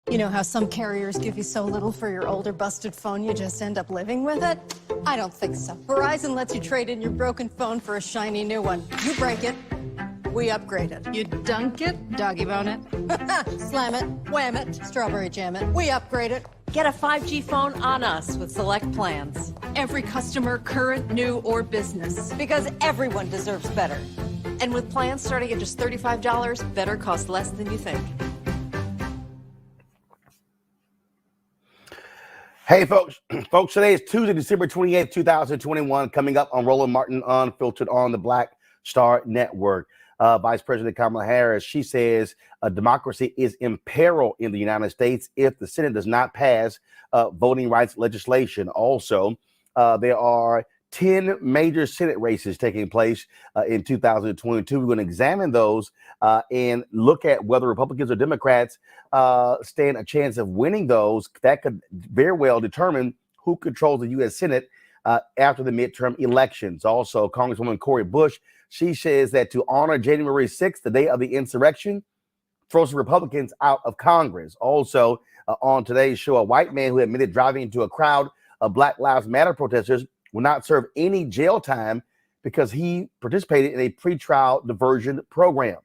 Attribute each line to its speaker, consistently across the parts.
Speaker 1: You know how some carriers give you so little for your older busted phone you just end up living with it? I don't think so. Verizon lets you trade in your broken phone for a shiny new one. You break it, we upgrade it. You dunk it, doggy bone it, slam it, wham it, strawberry jam it, we upgrade it.
Speaker 2: Get a 5G phone on us with select plans.
Speaker 1: Every customer, current, new, or business.
Speaker 2: Because everyone deserves better. And with plans starting at just $35, better costs less than you think.
Speaker 3: Hey, folks. Today is Tuesday, December 28th, 2021, coming up on Roland Martin Unfiltered on the Black Star Network. Vice President Kamala Harris, she says democracy is in peril in the United States if the Senate does not pass voting rights legislation. Also, there are 10 major Senate races taking place in 2022. We're going to examine those and look at whether Republicans or Democrats stand a chance of winning those. That could very well determine who controls the U.S. Senate after the midterm elections. Also, Congresswoman Cori Bush, she says that to honor January 6th, the day of the insurrection, throws the Republicans out of Congress. Also, on today's show, a white man who admitted driving into a crowd of Black Lives Matter protesters will not serve any jail time because he participated in a pretrial diversion program.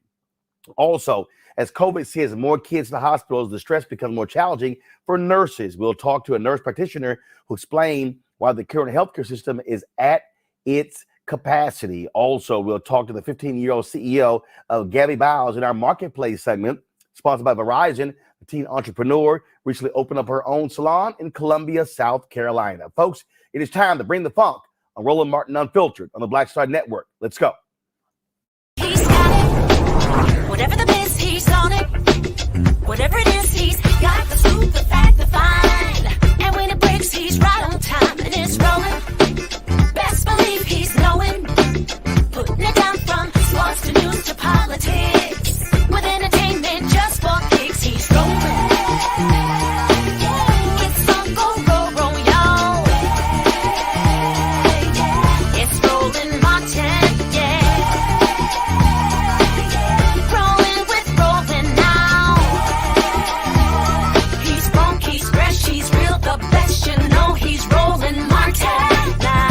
Speaker 3: Also, as COVID sends more kids to hospitals, the stress becomes more challenging for nurses. We'll talk to a nurse practitioner who explained why the current healthcare system is at its capacity. Also, we'll talk to the 15-year-old CEO of Gabbybows in our marketplace segment, sponsored by Verizon. The teen entrepreneur recently opened up her own salon in Columbia, South Carolina. Folks, it is time to bring the funk on Roland Martin Unfiltered on the Black Star Network. Let's go.
Speaker 4: He's got it. Whatever the biz, he's on it. Whatever it is, he's got the scoop, the fact, the find. And when it breaks, he's right on time and it's rolling. Best believe he's knowing. Putting it down from sports to news to politics. With entertainment just for kicks, he's rolling. It's on go, y'all. It's Roland Martin, yeah. Rolling with Roland now. He's funk, he's fresh, he's real, the best, you know he's Roland Martin now.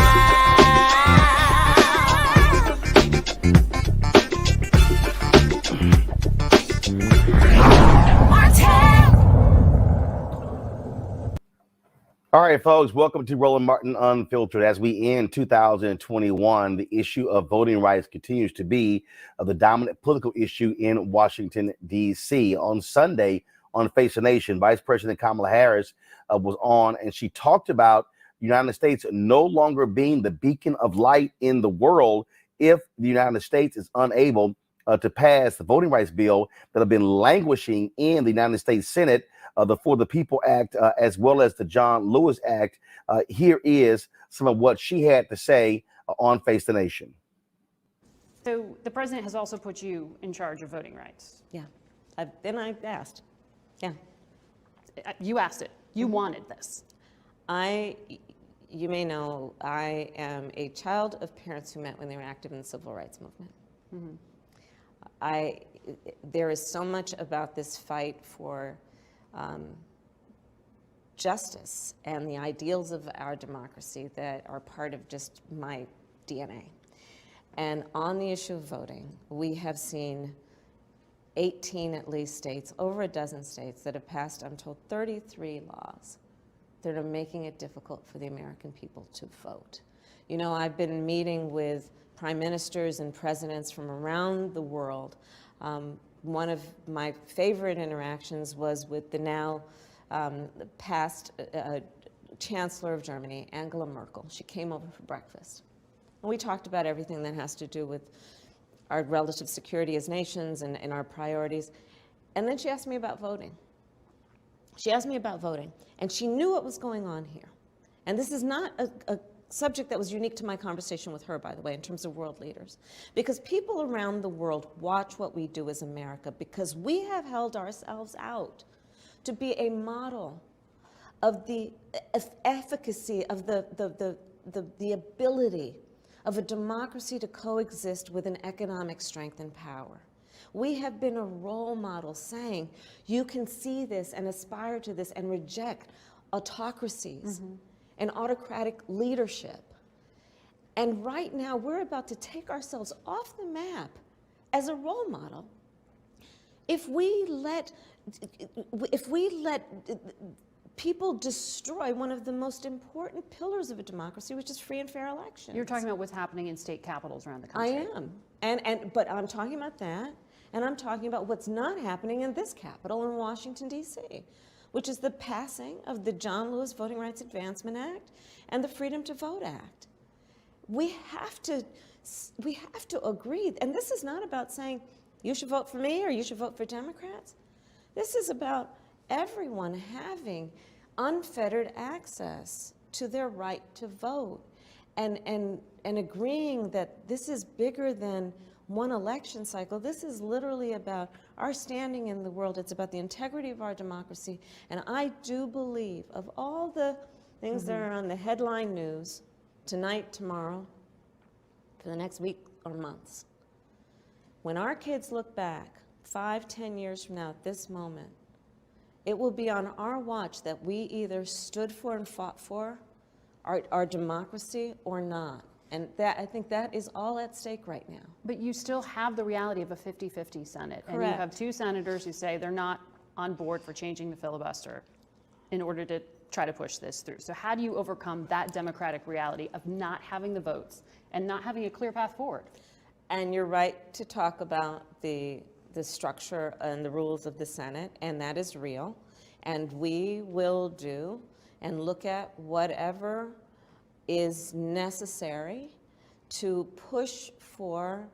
Speaker 3: All right, folks, welcome to Roland Martin Unfiltered. As we end 2021, the issue of voting rights continues to be the dominant political issue in Washington, D.C. On Sunday, on Face the Nation, Vice President Kamala Harris was on, and she talked about the United States no longer being the beacon of light in the world if the United States is unable to pass the voting rights bill that have been languishing in the United States Senate, the For the People Act, as well as the John Lewis Act. Here is some of what she had to say on Face the Nation.
Speaker 5: So the president has also put you in charge of voting rights.
Speaker 2: Yeah. Then I asked. Yeah.
Speaker 5: You asked it. You wanted this.
Speaker 6: you may know I am a child of parents who met when they were active in the civil rights movement. There is so much about this fight for justice and the ideals of our democracy that are part of just my DNA. And on the issue of voting, we have seen 18 at least states, over a dozen states that have passed, I'm told, 33 laws that are making it difficult for the American people to vote. You know, I've been meeting with prime ministers and presidents from around the world. One of my favorite interactions was with the now past Chancellor of Germany, Angela Merkel. She came over for breakfast. And we talked about everything that has to do with our relative security as nations and our priorities. And then she asked me about voting. She asked me about voting, and she knew what was going on here. And this is not a subject that was unique to my conversation with her, by the way, in terms of world leaders. Because people around the world watch what we do as America, because we have held ourselves out to be a model of the efficacy of the ability of a democracy to coexist with an economic strength and power. We have been a role model saying you can see this and aspire to this and reject autocracies and autocratic leadership. And right now we're about to take ourselves off the map as a role model if we let people destroy one of the most important pillars of a democracy, which is free and fair elections.
Speaker 5: You're talking about what's happening in state capitals around the country.
Speaker 6: I am, but I'm talking about that, and I'm talking about what's not happening in this capital in Washington, D.C., which is the passing of the John Lewis Voting Rights Advancement Act and the Freedom to Vote Act. We have to agree, and this is not about saying you should vote for me or you should vote for Democrats. This is about everyone having unfettered access to their right to vote and agreeing that this is bigger than one election cycle. This is literally about our standing in the world. It's about the integrity of our democracy. And I do believe, of all the things that are on the headline news tonight, tomorrow, for the next week or months, when our kids look back 5, 10 years from now at this moment, it will be on our watch that we either stood for and fought for our democracy or not. And that, I think that is all at stake right now.
Speaker 5: But you still have the reality of a 50-50 Senate. And you
Speaker 6: Correct.
Speaker 5: have 2 senators who say they're not on board for changing the filibuster in order to try to push this through. So how do you overcome that democratic reality of not having the votes and not having a clear path forward?
Speaker 6: And you're right to talk about the structure and the rules of the Senate, and that is real. And we will do and look at whatever is necessary to push for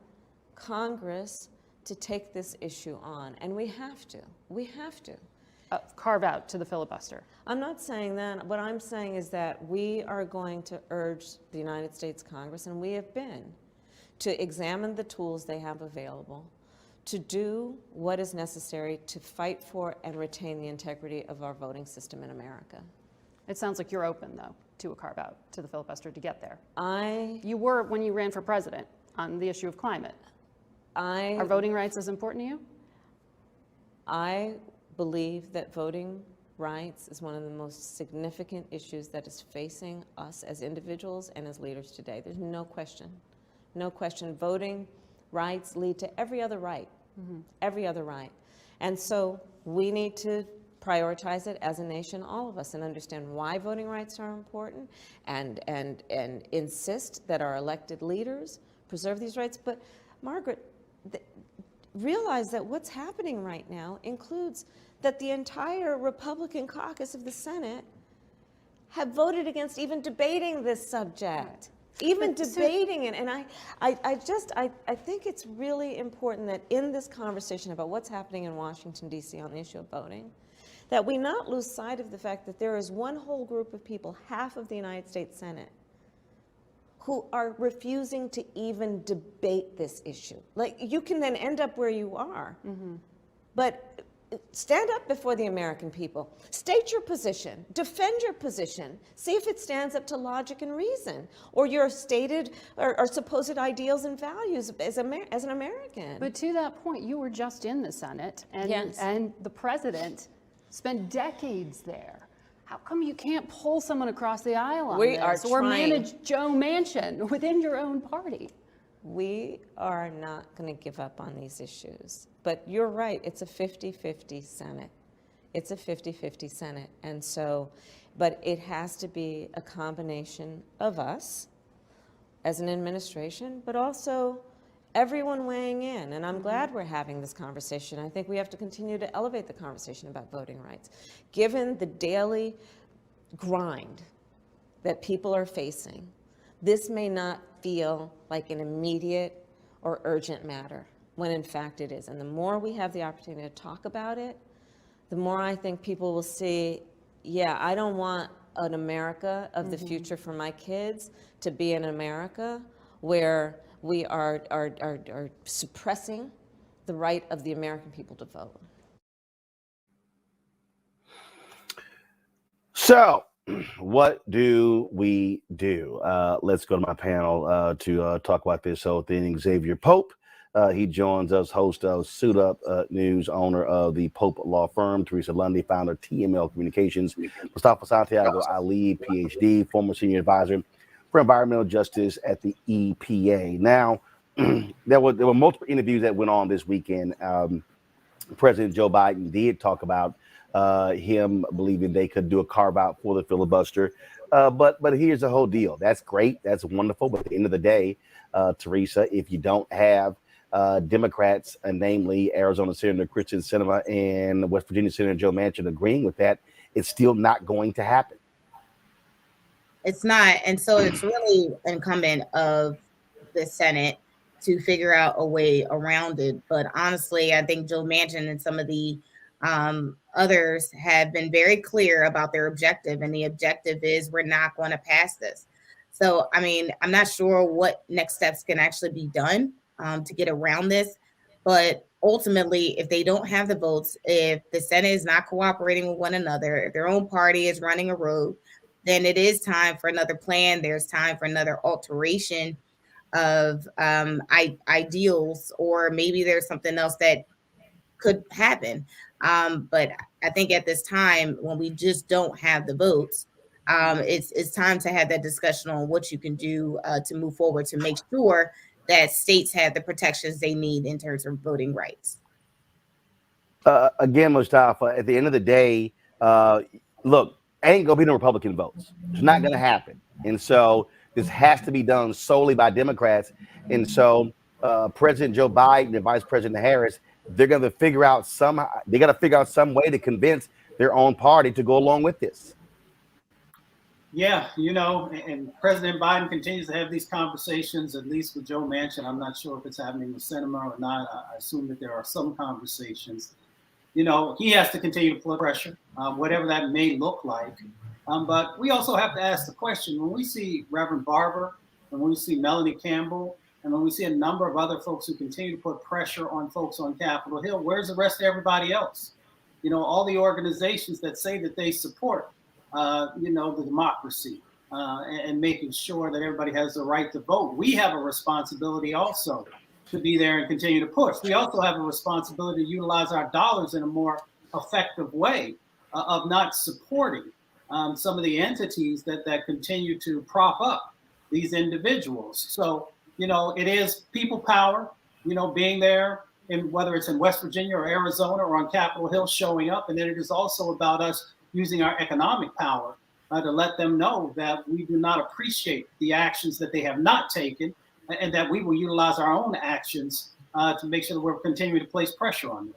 Speaker 6: Congress to take this issue on. And we have to. We have to.
Speaker 5: Carve out to the filibuster.
Speaker 6: I'm not saying that. What I'm saying is that we are going to urge the United States Congress, and we have been, to examine the tools they have available to do what is necessary to fight for and retain the integrity of our voting system in America.
Speaker 5: It sounds like you're open, though, to a carve-out to the filibuster to get there.
Speaker 6: You
Speaker 5: were when you ran for president on the issue of climate. Are voting rights as important to you?
Speaker 6: I believe that voting rights is one of the most significant issues that is facing us as individuals and as leaders today. There's no question. No question. Voting rights lead to every other right. Every other right. And so we need to prioritize it as a nation, all of us, and understand why voting rights are important and insist that our elected leaders preserve these rights. But Margaret, realize that what's happening right now includes that the entire Republican caucus of the Senate have voted against even debating this subject. Even debating it. And I think it's really important that in this conversation about what's happening in Washington, D.C. on the issue of voting, that we not lose sight of the fact that there is one whole group of people, half of the United States Senate, who are refusing to even debate this issue. Like, you can then end up where you are. But stand up before the American people, state your position, defend your position, see if it stands up to logic and reason, or your stated or supposed ideals and values as an American.
Speaker 5: But to that point, you were just in the Senate, and,
Speaker 6: Yes.
Speaker 5: and the president spent decades there. How come you can't pull someone across the aisle on
Speaker 6: We
Speaker 5: this,
Speaker 6: are
Speaker 5: or
Speaker 6: trying.
Speaker 5: manage Joe Manchin within your own party?
Speaker 6: We are not going to give up on these issues. But you're right, it's a 50-50 Senate. It's a 50-50 Senate. And so, but it has to be a combination of us as an administration, but also everyone weighing in. And I'm glad we're having this conversation. I think we have to continue to elevate the conversation about voting rights. Given the daily grind that people are facing, this may not feel like an immediate or urgent matter, when in fact it is. And the more we have the opportunity to talk about it, the more I think people will see, yeah, I don't want an America of the future for my kids to be an America where we are suppressing the right of the American people to vote.
Speaker 3: So, what do we do? Let's go to my panel to talk about this whole thing. Xavier Pope, he joins us, host of Suit Up News, owner of the Pope Law Firm. Teresa Lundy, founder of TML Communications. Mustafa Santiago Ali, PhD, former senior advisor for environmental justice at the EPA. Now, there were multiple interviews that went on this weekend. President Joe Biden did talk about him believing they could do a carve out for the filibuster. But here's the whole deal. That's great. That's wonderful. But at the end of the day, Teresa, if you don't have Democrats, namely Arizona Senator Kristen Sinema and West Virginia Senator Joe Manchin agreeing with that, it's still not going to happen.
Speaker 7: It's not. And so it's really incumbent of the Senate to figure out a way around it. But honestly, I think Joe Manchin and some of the others have been very clear about their objective. And the objective is we're not going to pass this. So, I mean, I'm not sure what next steps can actually be done to get around this. But ultimately, if they don't have the votes, if the Senate is not cooperating with one another, if their own party is running a road, then it is time for another plan. There's time for another alteration of ideals, or maybe there's something else that could happen. But I think at this time, when we just don't have the votes, it's time to have that discussion on what you can do to move forward to make sure that states have the protections they need in terms of voting rights.
Speaker 3: Again, Mustafa, at the end of the day, look, ain't gonna be no Republican votes. It's not gonna happen. And so this has to be done solely by Democrats. And so President Joe Biden and Vice President Harris, they're gonna figure out some way to convince their own party to go along with this.
Speaker 8: Yeah, you know, and President Biden continues to have these conversations, at least with Joe Manchin. I'm not sure if it's happening with Sinema or not. I assume that there are some conversations. You know, he has to continue to put pressure, whatever that may look like. But we also have to ask the question, when we see Reverend Barber, and when we see Melanie Campbell, and when we see a number of other folks who continue to put pressure on folks on Capitol Hill, where's the rest of everybody else? You know, all the organizations that say that they support, you know, the democracy and making sure that everybody has the right to vote. We have a responsibility also to be there and continue to push. We also have a responsibility to utilize our dollars in a more effective way of not supporting some of the entities that continue to prop up these individuals. So, you know, it is people power, you know, being there, in whether it's in West Virginia or Arizona or on Capitol Hill, showing up. And then it is also about us using our economic power to let them know that we do not appreciate the actions that they have not taken, and that we will utilize our own actions to make sure that we're continuing to place pressure on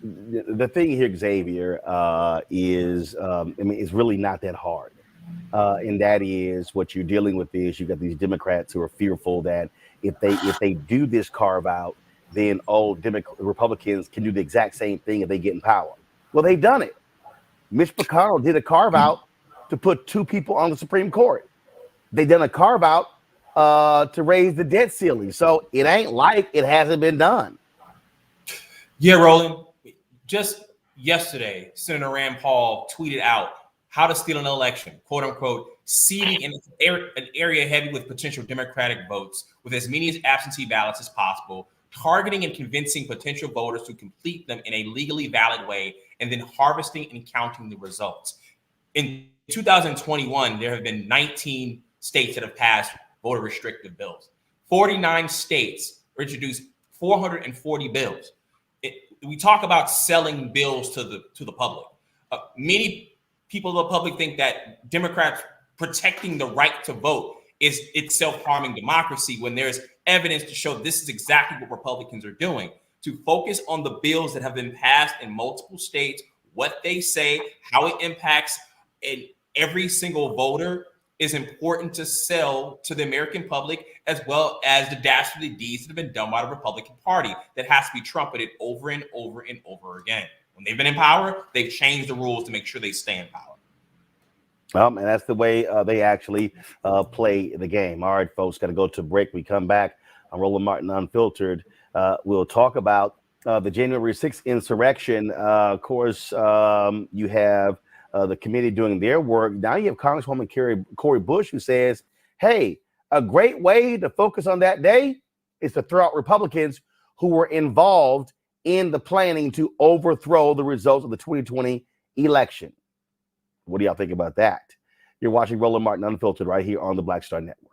Speaker 8: them.
Speaker 3: The thing here, Xavier, is, I mean, it's really not that hard. And that is what you're dealing with is you've got these Democrats who are fearful that if they do this carve out, then Republicans can do the exact same thing if they get in power. Well, they've done it. Mitch McConnell did a carve out to put 2 people on the Supreme Court. They've done a carve out to raise the debt ceiling. So it ain't like it hasn't been done.
Speaker 9: Yeah, Roland. Just yesterday, Senator Rand Paul tweeted out how to steal an election, quote unquote, seeding in an area heavy with potential Democratic votes with as many absentee ballots as possible, targeting and convincing potential voters to complete them in a legally valid way, and then harvesting and counting the results. In 2021, there have been 19 states that have passed voter restrictive bills. 49 states introduced 440 bills. We talk about selling bills to the public. Many people in the public think that Democrats protecting the right to vote is itself harming democracy, when there's evidence to show this is exactly what Republicans are doing. To focus on the bills that have been passed in multiple states, what they say, how it impacts every single voter, is important to sell to the American public, as well as the dastardly deeds that have been done by the Republican Party that has to be trumpeted over and over and over again. When they've been in power, they've changed the rules to make sure they stay in power.
Speaker 3: And that's the way they actually play the game. All right, folks, got to go to break. We come back on Roland Martin Unfiltered. We'll talk about the January 6th insurrection. Of course, you have the committee doing their work. Now you have Congresswoman Cori Bush, who says, hey, a great way to focus on that day is to throw out Republicans who were involved in the planning to overthrow the results of the 2020 election. What do y'all think about that? You're watching Roland Martin Unfiltered right here on the Black Star Network.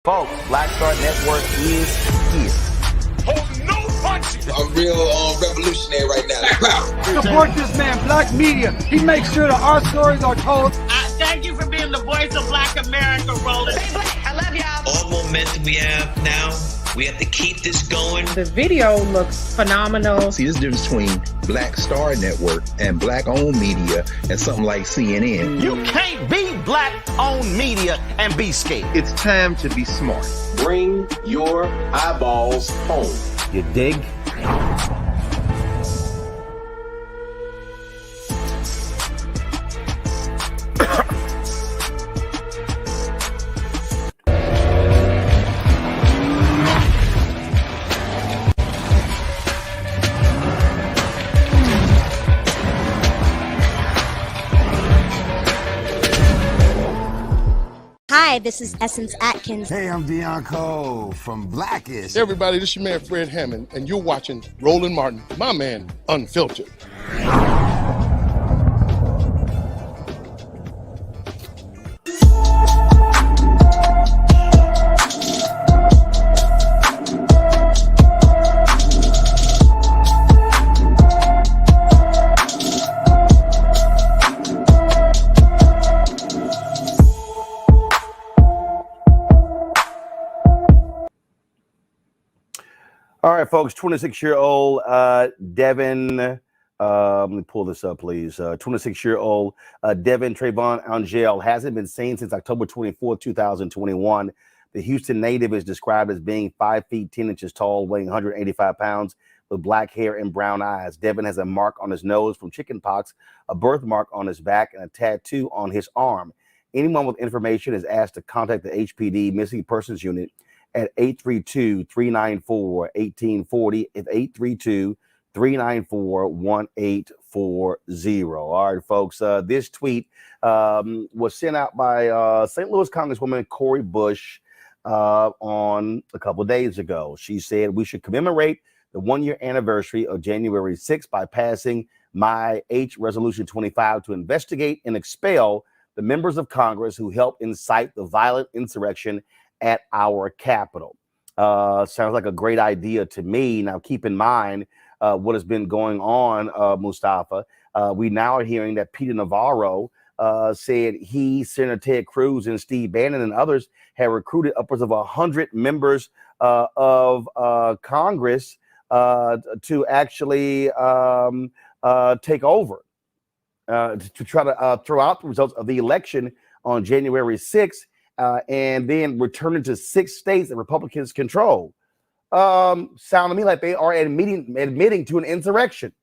Speaker 3: Folks, Black Star Network is here.
Speaker 10: Hold no punches. I'm real revolutionary right now.
Speaker 11: Support this man, Black Media. He makes sure that our stories are told.
Speaker 12: Thank you for being the voice of Black America, Roland. Hey, Black, I love y'all.
Speaker 13: All momentum we have now, we have to keep this going.
Speaker 14: The video looks phenomenal.
Speaker 15: See, there's a difference between Black Star Network and Black-owned media and something like CNN.
Speaker 16: You can't be Black-owned media and be scared.
Speaker 17: It's time to be smart.
Speaker 18: Bring your eyeballs home.
Speaker 3: You dig?
Speaker 19: Hi, this is Essence Atkins.
Speaker 20: Hey, I'm Deion Cole from Blackish.
Speaker 21: Hey everybody, this is your man Fred Hammond, and you're watching Roland Martin, my man, Unfiltered.
Speaker 3: All right, folks, 26-year-old Devin, let me pull this up, please. 26-year-old Devin Trayvon Angel hasn't been seen since October 24, 2021. The Houston native is described as being 5 feet 10 inches tall, weighing 185 pounds, with black hair and brown eyes. Devin has a mark on his nose from chickenpox, a birthmark on his back, and a tattoo on his arm. Anyone with information is asked to contact the HPD Missing Persons Unit at 832-394-1840. It's 394-1840. All right, folks. This tweet was sent out by St. Louis Congresswoman Cori Bush on a couple of days ago. She said we should commemorate the 1-year anniversary of January 6th by passing my H Resolution 25 to investigate and expel the members of Congress who helped incite the violent insurrection at our Capitol. Sounds like a great idea to me. Now, keep in mind what has been going on, Mustafa. We now are hearing that Peter Navarro said he, Senator Ted Cruz, and Steve Bannon and others have recruited upwards of 100 members of Congress to actually take over, to try to throw out the results of the election on January 6th, and then return it to 6 states that Republicans control. Sound to me like they are admitting to an insurrection.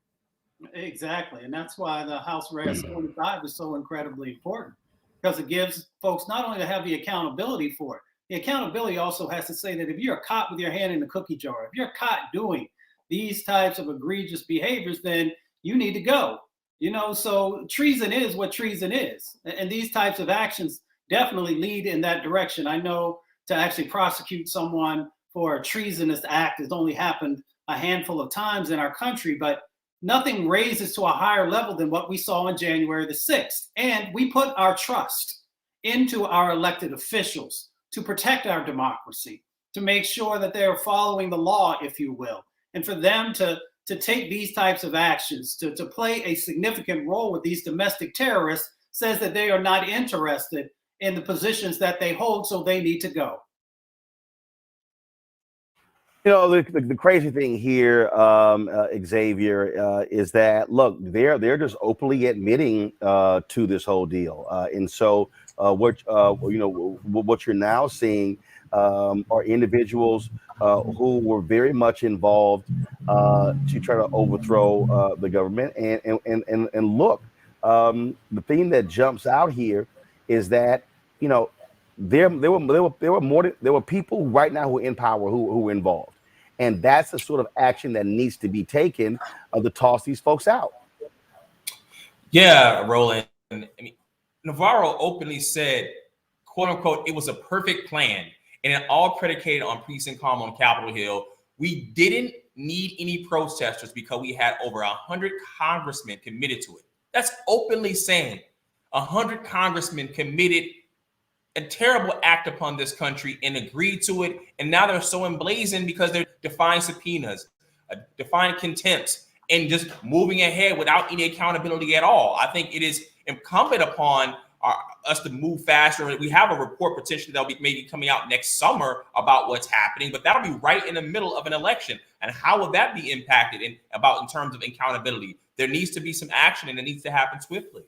Speaker 8: Exactly. And that's why the House Res 25 is so incredibly important, because it gives folks not only to have the accountability for it, the accountability also has to say that if you're caught with your hand in the cookie jar, if you're caught doing these types of egregious behaviors, then you need to go. You know, so treason is what treason is. And these types of actions definitely lead in that direction. I know to actually prosecute someone for a treasonous act has only happened a handful of times in our country, but nothing raises to a higher level than what we saw on January the 6th. And we put our trust into our elected officials to protect our democracy, to make sure that they are following the law, if you will. And for them to take these types of actions, to play a significant role with these domestic terrorists, says that they are not interested in the positions that they hold, so they need to go.
Speaker 3: You know, the crazy thing here, Xavier, is that, look, they're just openly admitting to this whole deal, and so what you're now seeing are individuals who were very much involved to try to overthrow the government. And look, the thing that jumps out here is that, you know, there were people right now who are in power who were involved. And that's the sort of action that needs to be taken to toss these folks out.
Speaker 9: Yeah, Roland. I mean, Navarro openly said, quote unquote, it was a perfect plan. And it all predicated on President Kamala on Capitol Hill. We didn't need any protesters because we had over 100 congressmen committed to it. That's openly saying 100 congressmen committed a terrible act upon this country and agreed to it. And now they're so emblazoned because they're defying subpoenas, defying contempt, and just moving ahead without any accountability at all. I think it is incumbent upon us to move faster. We have a report potentially that'll be maybe coming out next summer about what's happening, but that'll be right in the middle of an election. And how will that be impacted in terms of accountability? There needs to be some action, and it needs to happen swiftly.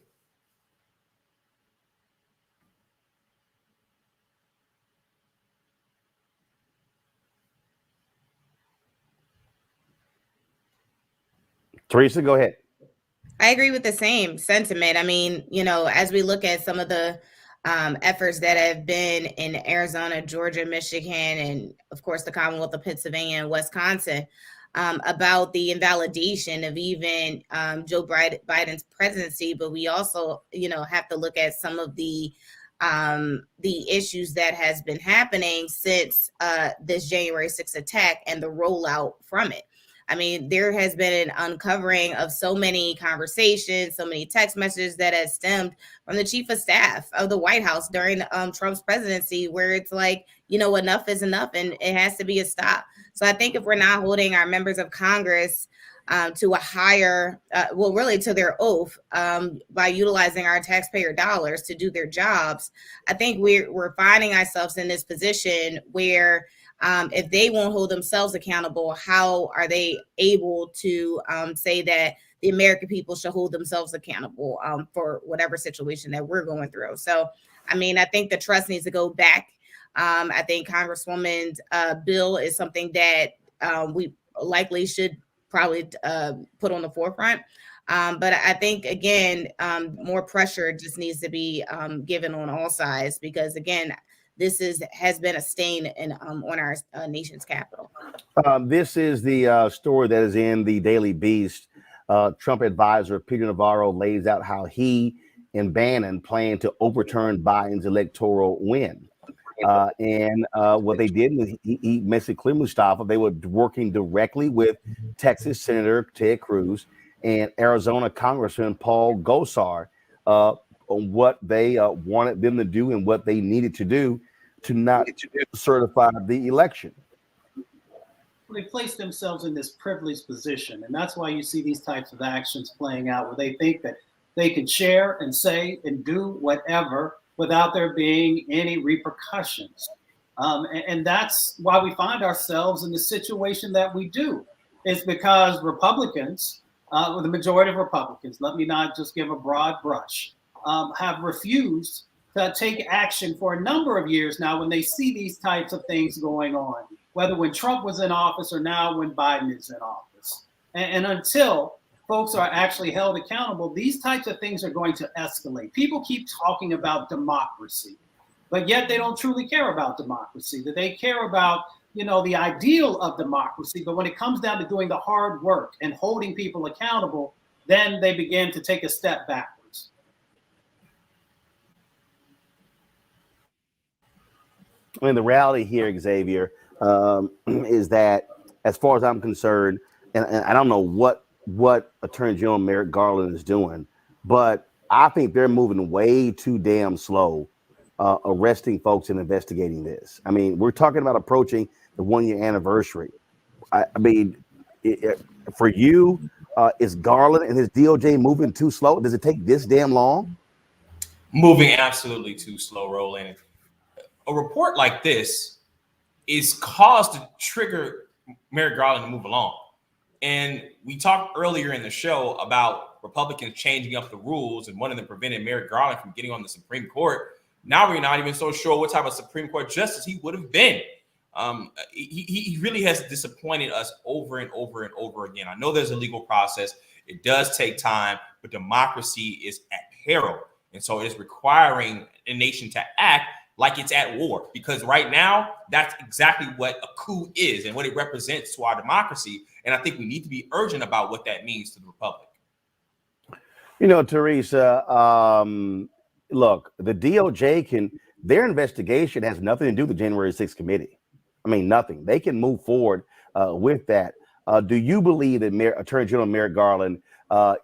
Speaker 3: Teresa, go ahead.
Speaker 7: I agree with the same sentiment. I mean, you know, as we look at some of the efforts that have been in Arizona, Georgia, Michigan, and of course the Commonwealth of Pennsylvania and Wisconsin, about the invalidation of even Joe Biden's presidency, but we also, you know, have to look at some of the issues that has been happening since this January 6th attack and the rollout from it. I mean, there has been an uncovering of so many conversations, so many text messages that has stemmed from the chief of staff of the White House during Trump's presidency, where it's like, you know, enough is enough and it has to be a stop. So I think if we're not holding our members of Congress to a higher, really to their oath by utilizing our taxpayer dollars to do their jobs, I think we're finding ourselves in this position where if they won't hold themselves accountable, how are they able to say that the American people should hold themselves accountable for whatever situation that we're going through? So, I mean, I think the trust needs to go back. I think Congresswoman's bill is something that we likely should probably put on the forefront. But I think, again, more pressure just needs to be given on all sides, because, again, this has been a stain on our nation's capital.
Speaker 3: This is the story that is in the Daily Beast. Trump advisor Peter Navarro lays out how he and Bannon plan to overturn Biden's electoral win. And what they did was he makes it clear, Mustafa, they were working directly with Texas Senator Ted Cruz and Arizona Congressman Paul Gosar on what they wanted them to do and what they needed to do to not certify the election.
Speaker 8: They place themselves in this privileged position, and that's why you see these types of actions playing out, where they think that they can share and say and do whatever without there being any repercussions. And that's why we find ourselves in the situation that we do. It's because Republicans, or the majority of Republicans, let me not just give a broad brush, have refused to take action for a number of years now when they see these types of things going on, whether when Trump was in office or now when Biden is in office. And until folks are actually held accountable, these types of things are going to escalate. People keep talking about democracy, but yet they don't truly care about democracy, that they care about, you know, the ideal of democracy. But when it comes down to doing the hard work and holding people accountable, then they begin to take a step backwards.
Speaker 3: I mean, the reality here, Xavier, is that as far as I'm concerned, and I don't know what Attorney General Merrick Garland is doing, but I think they're moving way too damn slow arresting folks and investigating this. I mean, we're talking about approaching the 1-year anniversary. I mean, for you, is Garland and his DOJ moving too slow? Does it take this damn long?
Speaker 9: Moving absolutely too slow, Roland. A report like this is caused to trigger Merrick Garland to move along. And we talked earlier in the show about Republicans changing up the rules and one of them prevented Merrick Garland from getting on the Supreme Court. Now we're not even so sure what type of Supreme Court justice he would have been. He really has disappointed us over and over and over again. I know there's a legal process. It does take time, but democracy is at peril. And so it is requiring a nation to act like it's at war, because right now that's exactly what a coup is and what it represents to our democracy. And I think we need to be urgent about what that means to the republic.
Speaker 3: You know, Teresa, look, the DOJ their investigation has nothing to do with the January 6th committee. I mean, nothing. They can move forward with that. Do you believe that Attorney General Merrick Garland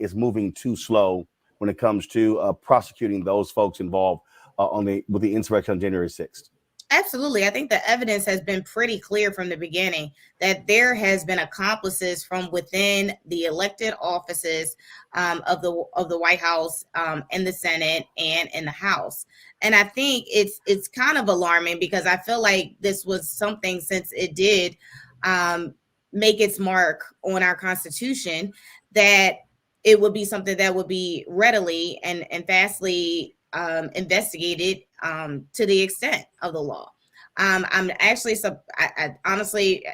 Speaker 3: is moving too slow when it comes to prosecuting those folks involved with the insurrection on January 6th?
Speaker 7: Absolutely. I think the evidence has been pretty clear from the beginning that there has been accomplices from within the elected offices of the White House, in the Senate, and in the House. And I think it's kind of alarming because I feel like this was something, since it did make its mark on our Constitution, that it would be something that would be readily and fastly investigated to the extent of the law. I'm actually, I honestly,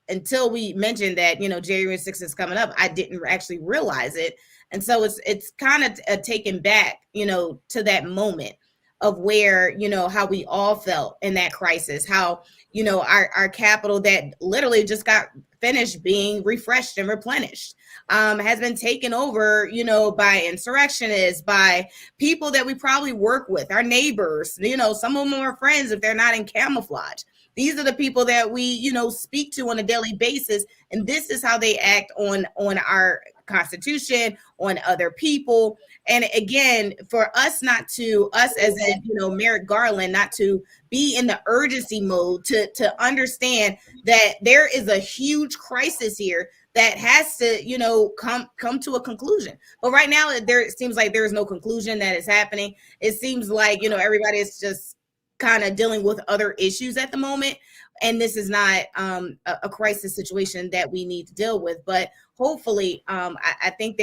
Speaker 7: until we mentioned that, you know, January 6th is coming up, I didn't actually realize it. And so it's kind of taken back, you know, to that moment of where, you know, how we all felt in that crisis, how, you know, our capital that literally just got finished being refreshed and replenished has been taken over, you know, by insurrectionists, by people that we probably work with, our neighbors, you know, some of them are friends if they're not in camouflage. These are the people that we, you know, speak to on a daily basis. And this is how they act on our Constitution, on other people. And again, for us as in, you know, Merrick Garland, not to be in the urgency mode to understand that there is a huge crisis here that has to, you know, come to a conclusion. But right now, it seems like there is no conclusion that is happening. It seems like, you know, everybody is just kind of dealing with other issues at the moment. And this is not a crisis situation that we need to deal with. But hopefully, I think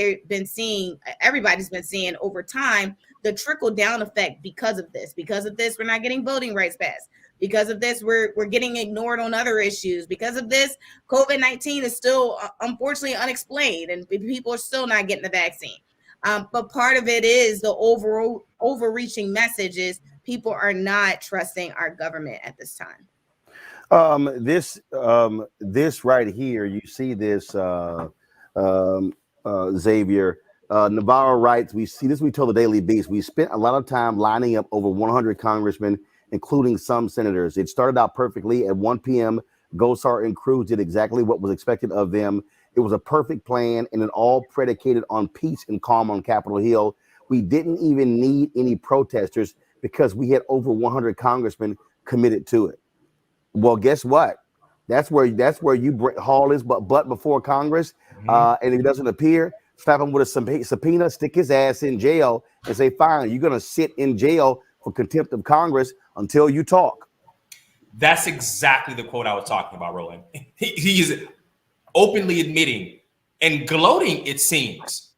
Speaker 7: everybody's been seeing over time the trickle down effect because of this. Because of this, we're not getting voting rights passed. Because of this, we're getting ignored on other issues. Because of this, COVID-19 is still unfortunately unexplained, and people are still not getting the vaccine. But part of it is the overreaching message is people are not trusting our government at this time.
Speaker 3: This right here, you see this, Xavier. Navarro writes, we see this, we told the Daily Beast, we spent a lot of time lining up over 100 congressmen, including some senators. It started out perfectly. At 1 p.m., Gosar and Cruz did exactly what was expected of them. It was a perfect plan, and it all predicated on peace and calm on Capitol Hill. We didn't even need any protesters because we had over 100 congressmen committed to it. Well, guess what? That's where you haul his butt before Congress, and if he doesn't appear, slap him with a subpoena, stick his ass in jail, and say, fine, you're going to sit in jail for contempt of Congress until you talk.
Speaker 9: That's exactly the quote I was talking about, Roland. He is openly admitting and gloating, it seems,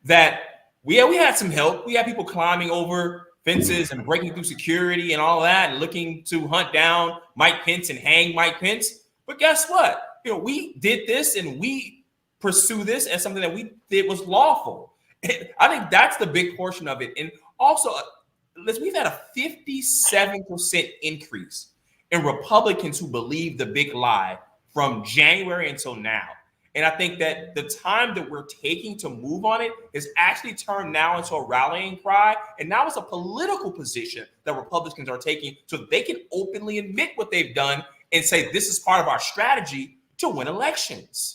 Speaker 9: that we had some help. We had people climbing over fences and breaking through security and all that, and looking to hunt down Mike Pence and hang Mike Pence. But guess what? We did this, and we pursue this as something that we did was lawful. And I think that's the big portion of it. And also, we've had a 57% increase in Republicans who believe the big lie from January until now. And I think that the time that we're taking to move on it is actually turned now into a rallying cry. And now it's a political position that Republicans are taking so that they can openly admit what they've done and say, this is part of our strategy to win elections.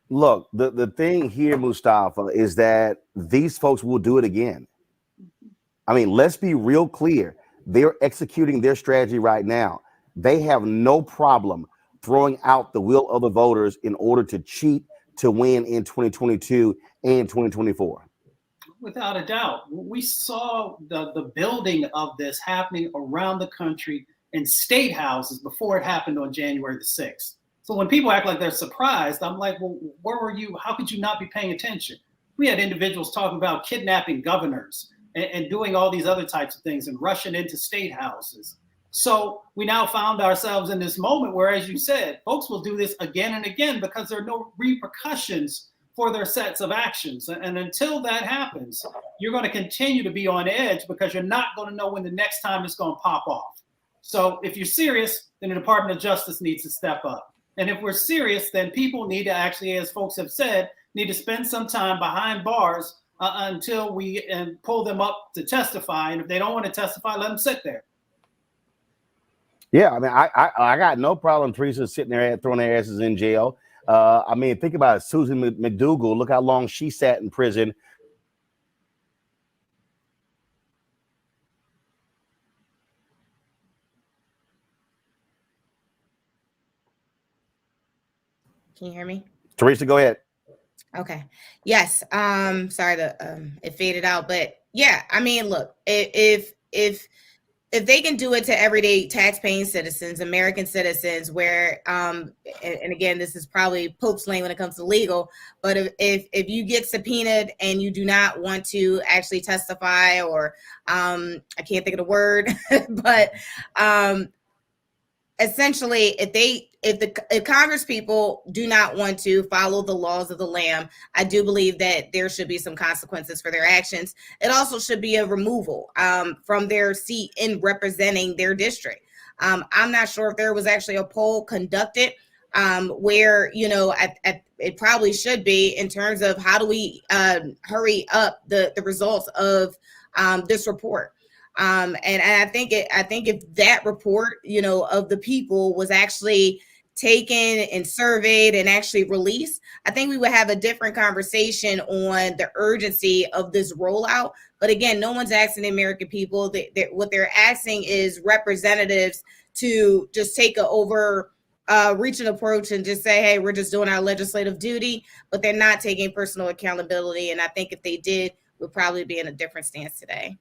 Speaker 3: Look, the thing here, Mustafa, is that these folks will do it again. I mean, let's be real clear. They're executing their strategy right now. They have no problem throwing out the will of the voters in order to cheat to win in 2022 and 2024.
Speaker 8: Without a doubt. We saw the building of this happening around the country in state houses before it happened on January the 6th. So when people act like they're surprised, I'm like, well, where were you? How could you not be paying attention? We had individuals talking about kidnapping governors and doing all these other types of things and rushing into state houses. So we now found ourselves in this moment where, as you said, folks will do this again and again because there are no repercussions for their sets of actions. And until that happens, you're going to continue to be on edge because you're not going to know when the next time it's going to pop off. So if you're serious, then the Department of Justice needs to step up. And if we're serious, then people need to actually, as folks have said, need to spend some time behind bars until we pull them up to testify. And if they don't want to testify, let them sit there.
Speaker 3: Yeah, I mean, I got no problem Teresa sitting there throwing their asses in jail. I mean, think about it. Susan McDougal, look how long she sat in prison.
Speaker 7: Can you hear me?
Speaker 3: Teresa, go ahead.
Speaker 7: Okay. Yes. Sorry that it faded out, but yeah, I mean, look, if they can do it to everyday tax-paying citizens, American citizens, where and again, this is probably Pope's lane when it comes to legal, but if you get subpoenaed and you do not want to actually testify, or I can't think of the word, but essentially, if Congress people do not want to follow the laws of the land, I do believe that there should be some consequences for their actions. It also should be a removal from their seat in representing their district. I'm not sure if there was actually a poll conducted where, it probably should be in terms of how do we hurry up the results of this report. And I think if that report, of the people was actually taken and surveyed and actually released, I think we would have a different conversation on the urgency of this rollout. But again, no one's asking the American people. What they're asking is representatives to just take a overreaching approach and just say, hey, we're just doing our legislative duty, but they're not taking personal accountability. And I think if they did, we'd probably be in a different stance today.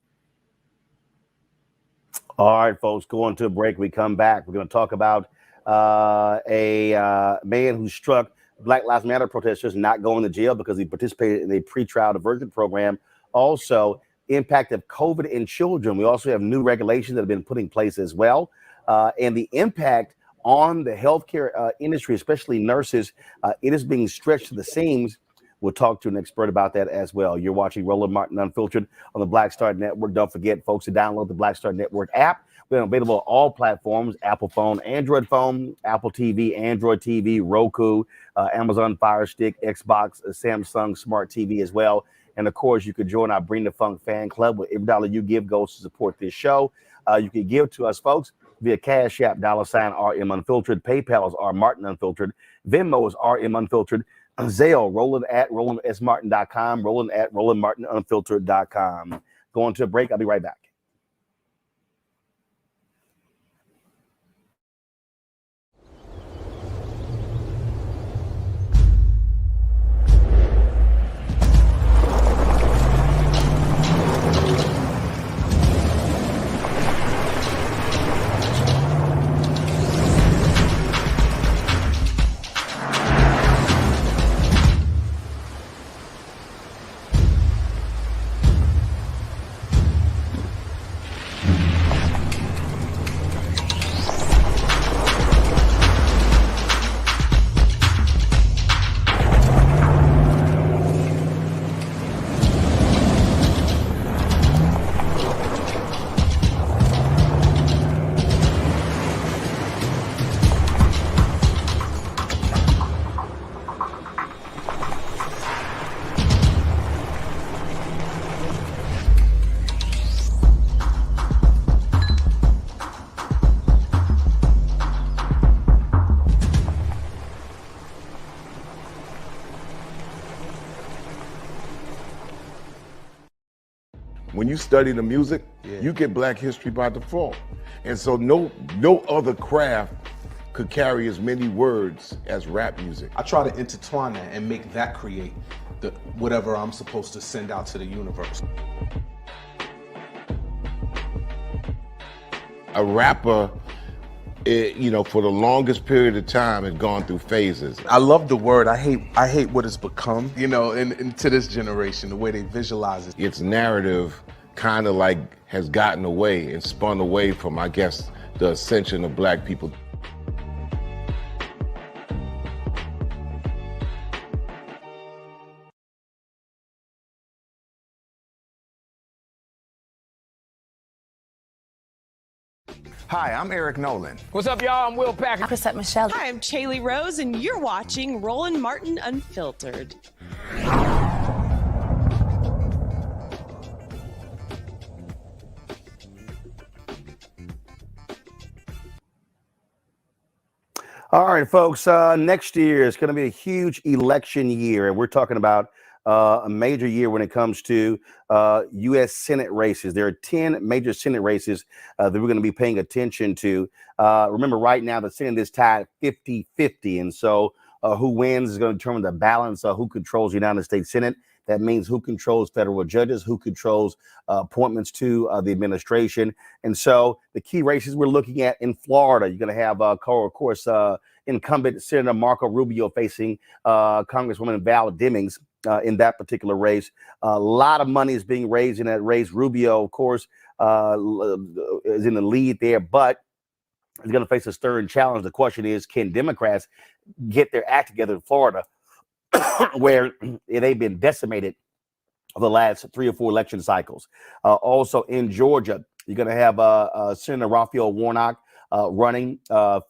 Speaker 3: All right, folks, going to a break. We come back. We're going to talk about a man who struck Black Lives Matter protestors not going to jail because he participated in a pretrial diversion program. Also, impact of COVID in children. We also have new regulations that have been put in place as well. And the impact on the healthcare industry, especially nurses, it is being stretched to the seams We'll talk to an expert about that as well. You're watching Roland Martin Unfiltered on the Black Star Network. Don't forget, folks, to download the Black Star Network app. We're available on all platforms: Apple phone, Android phone, Apple TV, Android TV, Roku, Amazon Fire Stick, Xbox, Samsung Smart TV as well. And of course, you can join our Bring the Funk fan club. With every dollar you give goes to support this show. You can give to us, folks, via Cash App, $RM Unfiltered. PayPal is R Martin Unfiltered. Venmo is RM Unfiltered. Zelle, Roland at RolandSMartin.com, Roland at RolandMartinUnfiltered.com. Going to a break. I'll be right back.
Speaker 17: When you study the music, you get Black history by default. And so no other craft could carry as many words as rap music.
Speaker 22: I try to intertwine that and make that create whatever I'm supposed to send out to the universe.
Speaker 17: A rapper, for the longest period of time has gone through phases.
Speaker 22: I love the word. I hate what it's become, and to this generation, the way they visualize it.
Speaker 17: Its narrative kind of like has gotten away and spun away from, I guess, the ascension of Black people.
Speaker 20: Hi, I'm Eric Nolan.
Speaker 23: What's up, y'all? I'm Will Packer.
Speaker 24: Chrisette Michelle.
Speaker 25: Hi, I'm Chaley Rose, and you're watching Roland Martin Unfiltered.
Speaker 3: All right, folks, next year is going to be a huge election year, and we're talking about a major year when it comes to U.S. Senate races. There are 10 major Senate races that we're going to be paying attention to. Remember, right now, the Senate is tied 50-50, and so who wins is going to determine the balance of who controls the United States Senate. That means who controls federal judges, who controls appointments to the administration. And so the key races we're looking at in Florida, you're going to have, of course, incumbent Senator Marco Rubio facing Congresswoman Val Demings in that particular race. A lot of money is being raised in that race. Rubio, of course, is in the lead there, but he's going to face a stern challenge. The question is, can Democrats get their act together in Florida, where they've been decimated for the last 3 or 4 election cycles? Also in Georgia, you're going to have Senator Raphael Warnock running,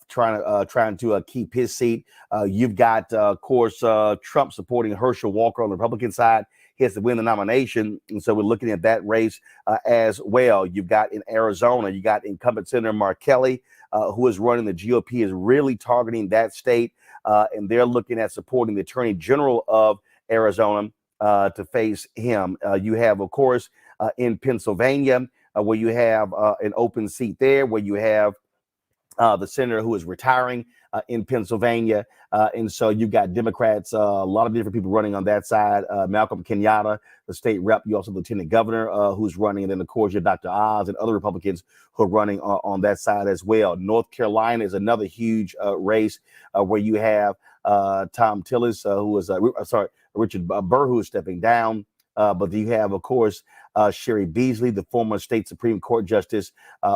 Speaker 3: trying to keep his seat. You've got, of course, Trump supporting Herschel Walker on the Republican side. He has to win the nomination, and so we're looking at that race as well. You've got in Arizona, you got incumbent Senator Mark Kelly, who is running. The GOP is really targeting that state. And they're looking at supporting the Attorney General of Arizona to face him. You have, of course, in Pennsylvania, where you have an open seat there, where you have the senator who is retiring in Pennsylvania. And so you've got Democrats, a lot of different people running on that side. Malcolm Kenyatta, the state rep. You also have the lieutenant governor who's running. And then, of course, you have Dr. Oz and other Republicans who are running on that side as well. North Carolina is another huge race where you have Tom Tillis, who is, Richard Burr, who is stepping down. But you have, of course, Sherry Beasley, the former state Supreme Court justice,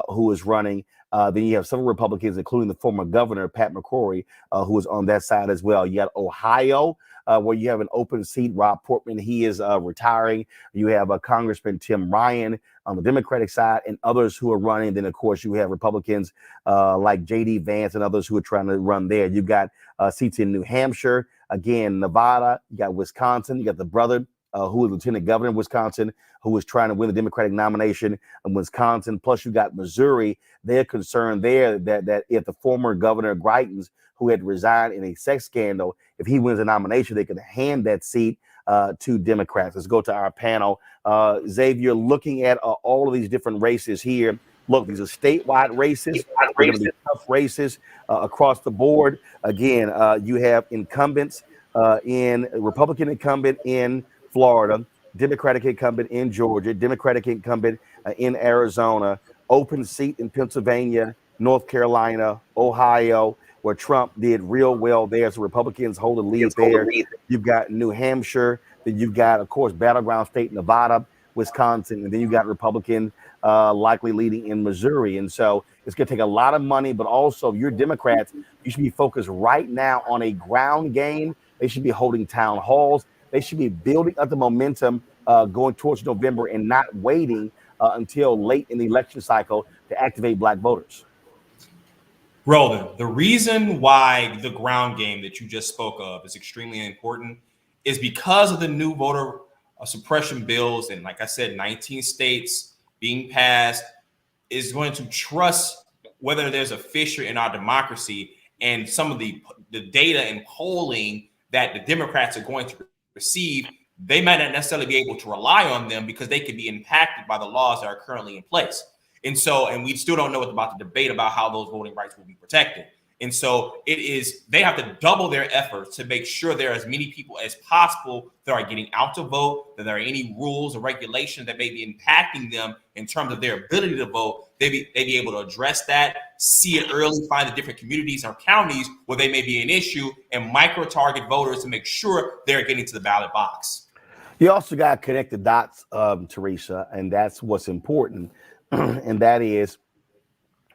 Speaker 3: who is running. Then you have several Republicans, including the former governor, Pat McCrory, who is on that side as well. You got Ohio, where you have an open seat. Rob Portman, he is retiring. You have Congressman Tim Ryan on the Democratic side and others who are running. Then, of course, you have Republicans like J.D. Vance and others who are trying to run there. You've got seats in New Hampshire, again, Nevada. You got Wisconsin. You got the brother who is lieutenant governor of Wisconsin, who was trying to win the Democratic nomination in Wisconsin. Plus, you got Missouri. They're concerned there that if the former governor Greitens, who had resigned in a sex scandal, if he wins the nomination, they could hand that seat to Democrats. Let's go to our panel. Xavier, looking at all of these different races here. Look, these are statewide races. They're going to be tough races across the board. Again, you have incumbents in Republican incumbent in Florida, Democratic incumbent in Georgia, Democratic incumbent in Arizona, open seat in Pennsylvania, North Carolina, Ohio, where Trump did real well there. So Republicans hold the lead there. You've got New Hampshire. Then you've got, of course, battleground state Nevada, Wisconsin, and then you got Republican likely leading in Missouri. And so it's going to take a lot of money, but also if you're Democrats, you should be focused right now on a ground game. They should be holding town halls. They should be building up the momentum going towards November and not waiting until late in the election cycle to activate Black voters.
Speaker 9: Roland, the reason why the ground game that you just spoke of is extremely important is because of the new voter suppression bills. And like I said, 19 states being passed is going to trust whether there's a fissure in our democracy and some of the data and polling that the Democrats are going to receive. They might not necessarily be able to rely on them because they could be impacted by the laws that are currently in place. And we still don't know about the debate about how those voting rights will be protected. And so they have to double their efforts to make sure there are as many people as possible that are getting out to vote, that there are any rules or regulations that may be impacting them in terms of their ability to vote. They be able to address that, see it early, find the different communities or counties where they may be an issue, and micro-target voters to make sure they're getting to the ballot box.
Speaker 3: You also got to connect the dots, Teresa, and that's what's important. And that is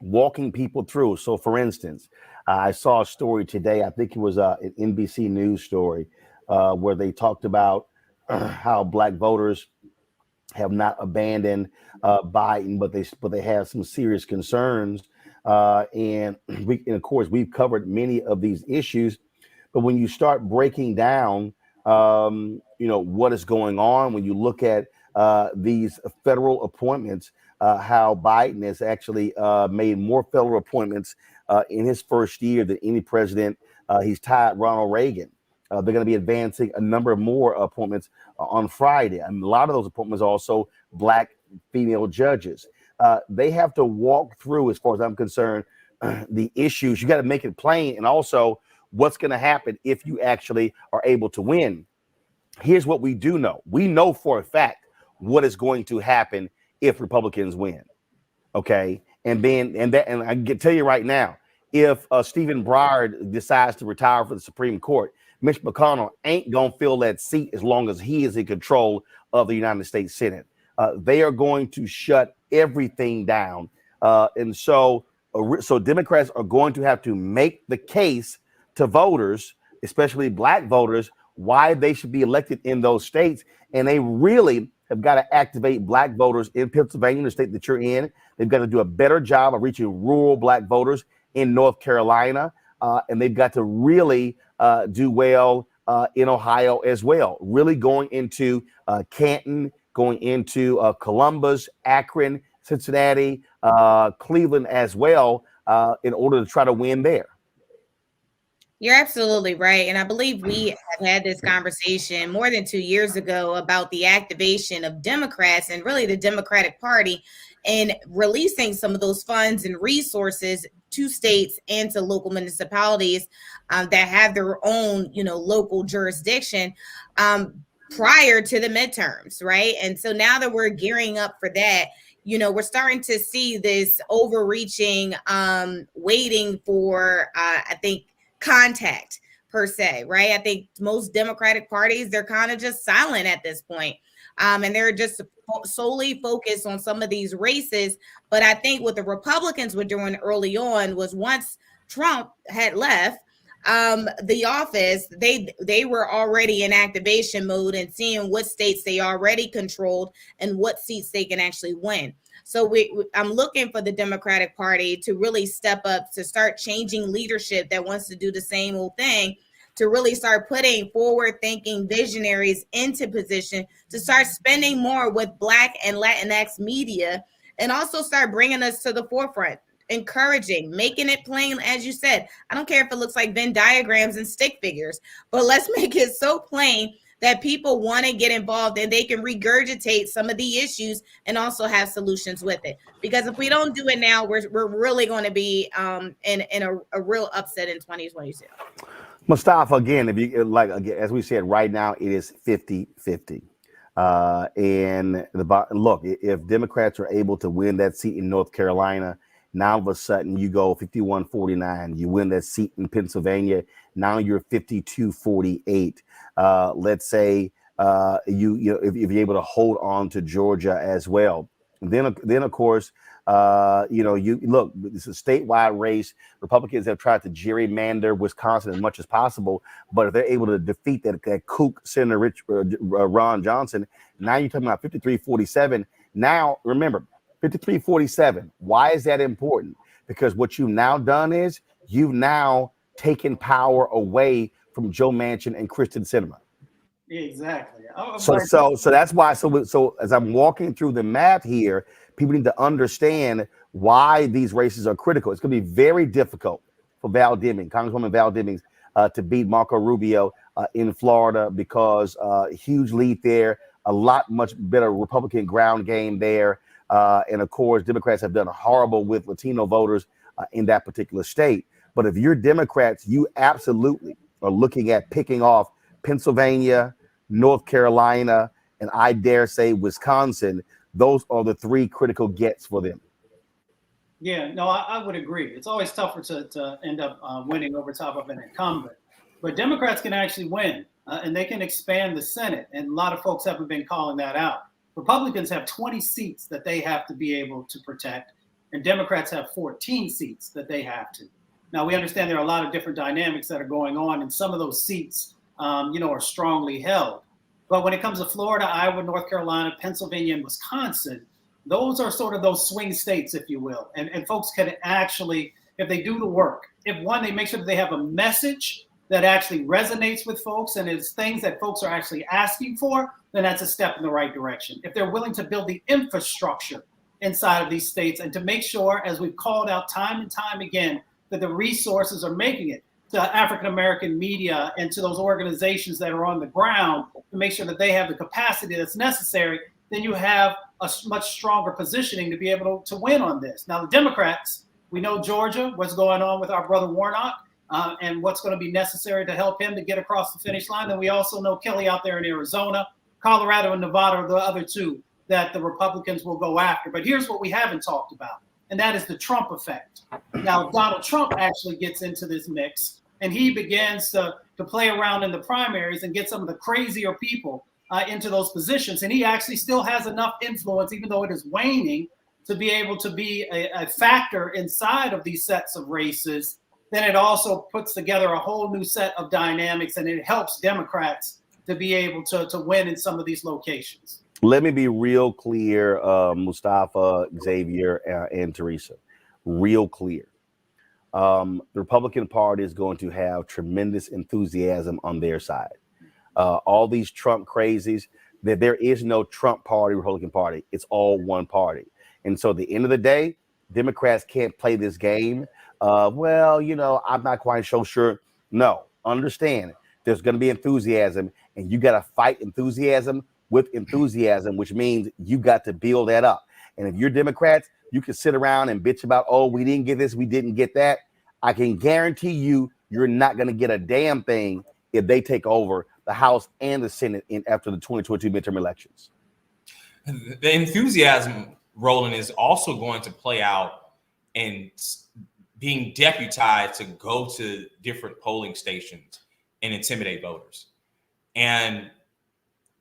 Speaker 3: walking people through. So, for instance, I saw a story today, I think it was an NBC News story, where they talked about how Black voters have not abandoned Biden, but they have some serious concerns. And of course, we've covered many of these issues. But when you start breaking down, what is going on, when you look at these federal appointments, how Biden has actually made more federal appointments in his first year than any president. He's tied Ronald Reagan. They're going to be advancing a number of more appointments on Friday. And a lot of those appointments are also Black female judges. They have to walk through, as far as I'm concerned, the issues. You got to make it plain, and also what's going to happen if you actually are able to win. Here's what we do know. We know for a fact what is going to happen if Republicans win. Okay. And I can tell you right now, if Stephen Breyer decides to retire from the Supreme Court, Mitch McConnell ain't going to fill that seat as long as he is in control of the United States Senate. They are going to shut everything down. And so Democrats are going to have to make the case to voters, especially Black voters, why they should be elected in those states. And they really have got to activate Black voters in Pennsylvania, the state that you're in. They've got to do a better job of reaching rural Black voters in North Carolina. And they've got to really do well in Ohio as well. Really going into Canton, going into Columbus, Akron, Cincinnati, Cleveland as well, in order to try to win there.
Speaker 7: You're absolutely right. And I believe we have had this conversation more than 2 years ago about the activation of Democrats and really the Democratic Party and releasing some of those funds and resources to states and to local municipalities that have their own, local jurisdiction prior to the midterms, right? And so now that we're gearing up for that, we're starting to see this overreaching, waiting for, I think, contact per se, right? I think most Democratic parties, they're kind of just silent at this point. and they're just solely focused on some of these races. But I think what the Republicans were doing early on was once Trump had left the office, they were already in activation mode and seeing what states they already controlled and what seats they can actually win. So I'm looking for the Democratic Party to really step up, to start changing leadership that wants to do the same old thing, to really start putting forward-thinking visionaries into position, to start spending more with Black and Latinx media, and also start bringing us to the forefront, encouraging, making it plain, as you said. I don't care if it looks like Venn diagrams and stick figures, but let's make it so plain that people want to get involved and they can regurgitate some of the issues and also have solutions with it. Because if we don't do it now, we're really going to be in a real upset in 2022.
Speaker 3: Mustafa, again, if you like, again, as we said, right now it is 50-50. And look, if Democrats are able to win that seat in North Carolina, now all of a sudden you go 51-49. You win that seat in Pennsylvania. Now you're 52-48. Let's say if you're able to hold on to Georgia as well. And then of course, you look, it's a statewide race. Republicans have tried to gerrymander Wisconsin as much as possible, but if they're able to defeat that kook Senator Ron Johnson, now you're talking about 53-47. Now, remember, 53-47. Why is that important? Because what you've now done is you've now taken power away from Joe Manchin and Kyrsten Sinema.
Speaker 8: Exactly.
Speaker 3: So that's why. So as I'm walking through the math here, people need to understand why these races are critical. It's going to be very difficult for Congresswoman Val Demings, to beat Marco Rubio in Florida, because huge lead there, a lot much better Republican ground game there. And of course, Democrats have done horrible with Latino voters in that particular state. But if you're Democrats, you absolutely are looking at picking off Pennsylvania, North Carolina, and I dare say Wisconsin. Those are the three critical gets for them.
Speaker 8: Yeah, no, I would agree. It's always tougher to end up winning over top of an incumbent. But Democrats can actually win, and they can expand the Senate. And a lot of folks haven't been calling that out. Republicans have 20 seats that they have to be able to protect, and Democrats have 14 seats that they have to. Now, we understand there are a lot of different dynamics that are going on, and some of those seats, are strongly held. But when it comes to Florida, Iowa, North Carolina, Pennsylvania, and Wisconsin, those are sort of those swing states, if you will. And folks can actually, if they do the work, if one, they make sure that they have a message that actually resonates with folks and is things that folks are actually asking for, then that's a step in the right direction. If they're willing to build the infrastructure inside of these states and to make sure, as we've called out time and time again, that the resources are making it to African-American media and to those organizations that are on the ground to make sure that they have the capacity that's necessary, then you have a much stronger positioning to be able to win on this. Now, the Democrats, we know Georgia, what's going on with our brother Warnock, and what's going to be necessary to help him to get across the finish line. And we also know Kelly out there in Arizona, Colorado, and Nevada are the other two that the Republicans will go after. But here's what we haven't talked about, and that is the Trump effect. Now, Donald Trump actually gets into this mix, and he begins to play around in the primaries and get some of the crazier people into those positions. And he actually still has enough influence, even though it is waning, to be able to be a factor inside of these sets of races. Then it also puts together a whole new set of dynamics, and it helps Democrats to be able to win in some of these locations.
Speaker 3: Let me be real clear, Mustafa, Xavier, and Teresa. Real clear. The Republican Party is going to have tremendous enthusiasm on their side. All these Trump crazies, that there is no Trump party, Republican Party. It's all one party. And so at the end of the day, Democrats can't play this game. I'm not quite so sure. No, understand, there's going to be enthusiasm, and you got to fight enthusiasm with enthusiasm, which means you got to build that up. And if you're Democrats, you can sit around and bitch about, oh, we didn't get this, we didn't get that. I can guarantee you're not going to get a damn thing if they take over the House and the Senate after the 2022 midterm elections.
Speaker 9: The enthusiasm, Roland, is also going to play out in being deputized to go to different polling stations and intimidate voters. And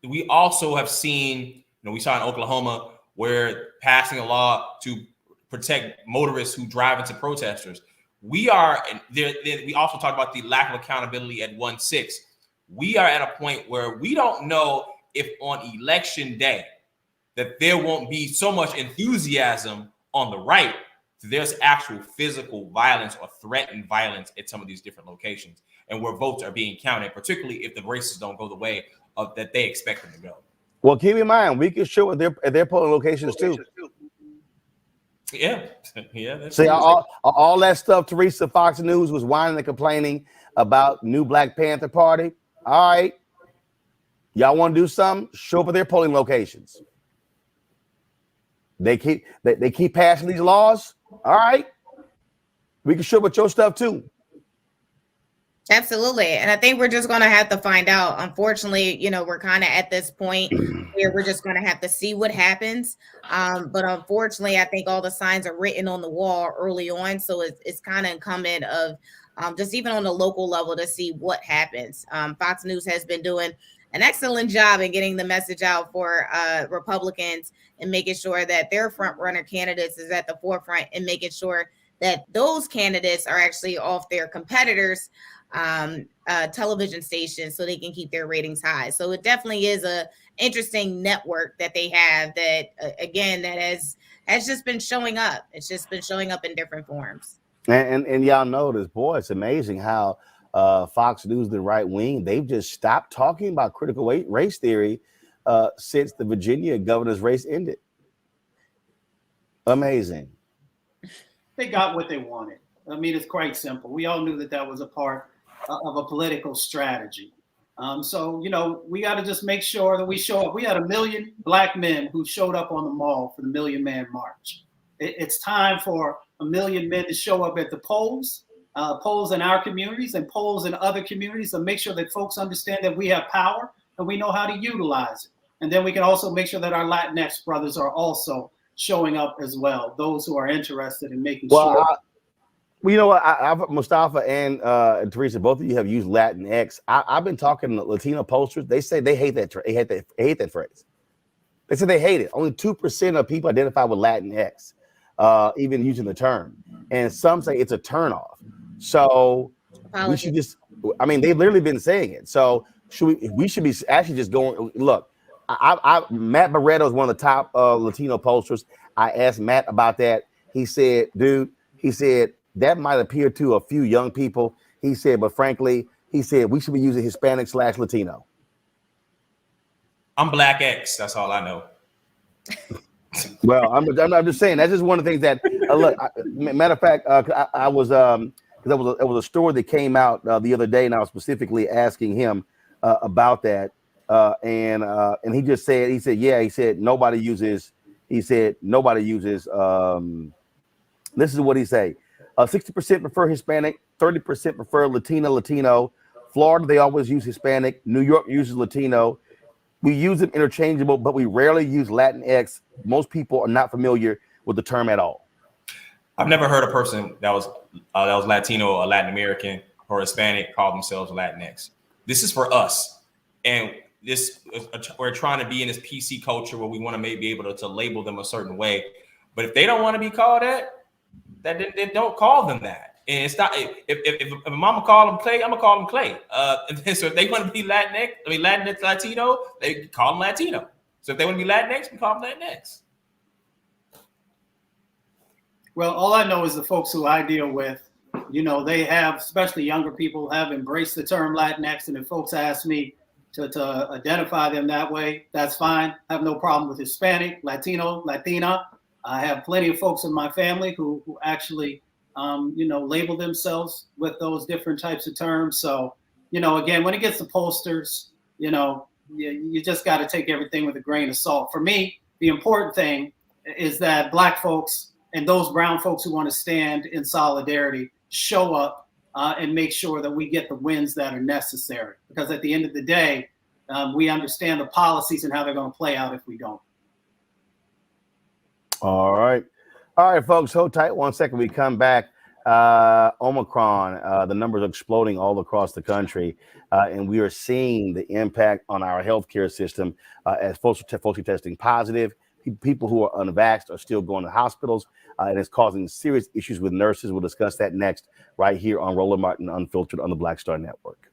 Speaker 9: we also have seen, we saw in Oklahoma where passing a law to protect motorists who drive into protesters. We are there. We also talked about the lack of accountability at 1-6. We are at a point where we don't know if on election day that there won't be so much enthusiasm on the right. There's actual physical violence or threatened violence at some of these different locations, and where votes are being counted, particularly if the races don't go the way of that they expect them to go.
Speaker 3: Well, keep in mind, we can show at their polling locations too.
Speaker 9: Yeah. That's
Speaker 3: See, all that stuff Teresa Fox News was whining and complaining about new Black Panther Party. All right. Y'all want to do something? Show up at their polling locations. They keep passing these laws. All right. We can show up with your stuff too.
Speaker 7: Absolutely. And I think we're just going to have to find out. Unfortunately, we're kind of at this point where we're just going to have to see what happens. But unfortunately, I think all the signs are written on the wall early on. So it's kind of incumbent of just even on the local level to see what happens. Fox News has been doing an excellent job in getting the message out for Republicans and making sure that their front runner candidates is at the forefront and making sure that those candidates are actually off their competitors' television stations so they can keep their ratings high. So it definitely is a interesting network that they have that again that has just been showing up. It's just been showing up in different forms.
Speaker 3: And y'all notice, boy, it's amazing how Fox News, the right wing, they've just stopped talking about critical race theory since the Virginia governor's race ended. Amazing.
Speaker 8: They got what they wanted. I mean, it's quite simple. We all knew that was a part of a political strategy. So, we got to just make sure that we show up. We had 1 million Black men who showed up on the mall for the Million Man March. It's time for 1 million men to show up at the polls in our communities and polls in other communities, and make sure that folks understand that we have power and we know how to utilize it. And then we can also make sure that our Latinx brothers are also showing up as well, those who are interested in making sure.
Speaker 3: Well, you know what? Mustafa and Teresa, both of you have used Latinx. I've been talking to Latino pollsters. They say they hate that. They hate that phrase. They say they hate it. Only 2% of people identify with Latinx, even using the term, and some say it's a turnoff. So we should just. I mean, they've literally been saying it. So we should be actually just going. Look, Matt Barreto is one of the top Latino pollsters. I asked Matt about that. He said, "Dude," he said, "that might appear to a few young people." He said, "But frankly," he said, "we should be using Hispanic/Latino."
Speaker 9: I'm Black X. That's all I know.
Speaker 3: Well, I'm just saying that's just one of the things that look. Matter of fact, I was because it was a story that came out the other day, and I was specifically asking him about that, and he just said, he said nobody uses. He said nobody uses. This is what he said. 60% prefer Hispanic, 30% prefer Latino. Florida, they always use Hispanic. New York uses Latino. We use them interchangeable, but we rarely use Latinx. Most people are not familiar with the term at all.
Speaker 9: I've never heard a person that was Latino or Latin American or Hispanic call themselves Latinx. This is for us, and we're trying to be in this PC culture where we want to maybe be able to label them a certain way. But if they don't want to be called that they don't call them that. And it's not if a mama call them Clay, I'm gonna call them Clay. And then, so if they want to be Latinx, Latino, they call them Latino. So if they want to be Latinx, we call them Latinx.
Speaker 8: Well, all I know is the folks who I deal with, they have, especially younger people, have embraced the term Latinx. And if folks ask me to identify them that way, that's fine. I have no problem with Hispanic, Latino, Latina. I have plenty of folks in my family who actually, label themselves with those different types of terms. So, again, when it gets to pollsters, you just got to take everything with a grain of salt. For me, the important thing is that Black folks and those brown folks who want to stand in solidarity show up and make sure that we get the wins that are necessary. Because at the end of the day, we understand the policies and how they're going to play out if we don't.
Speaker 3: All right, folks, hold tight 1 second. We come back. Omicron, the numbers are exploding all across the country, and we are seeing the impact on our healthcare system as folks are testing positive. People who are unvaxxed are still going to hospitals, and it's causing serious issues with nurses. We'll discuss that next, right here on Roland Martin Unfiltered on the Black Star Network.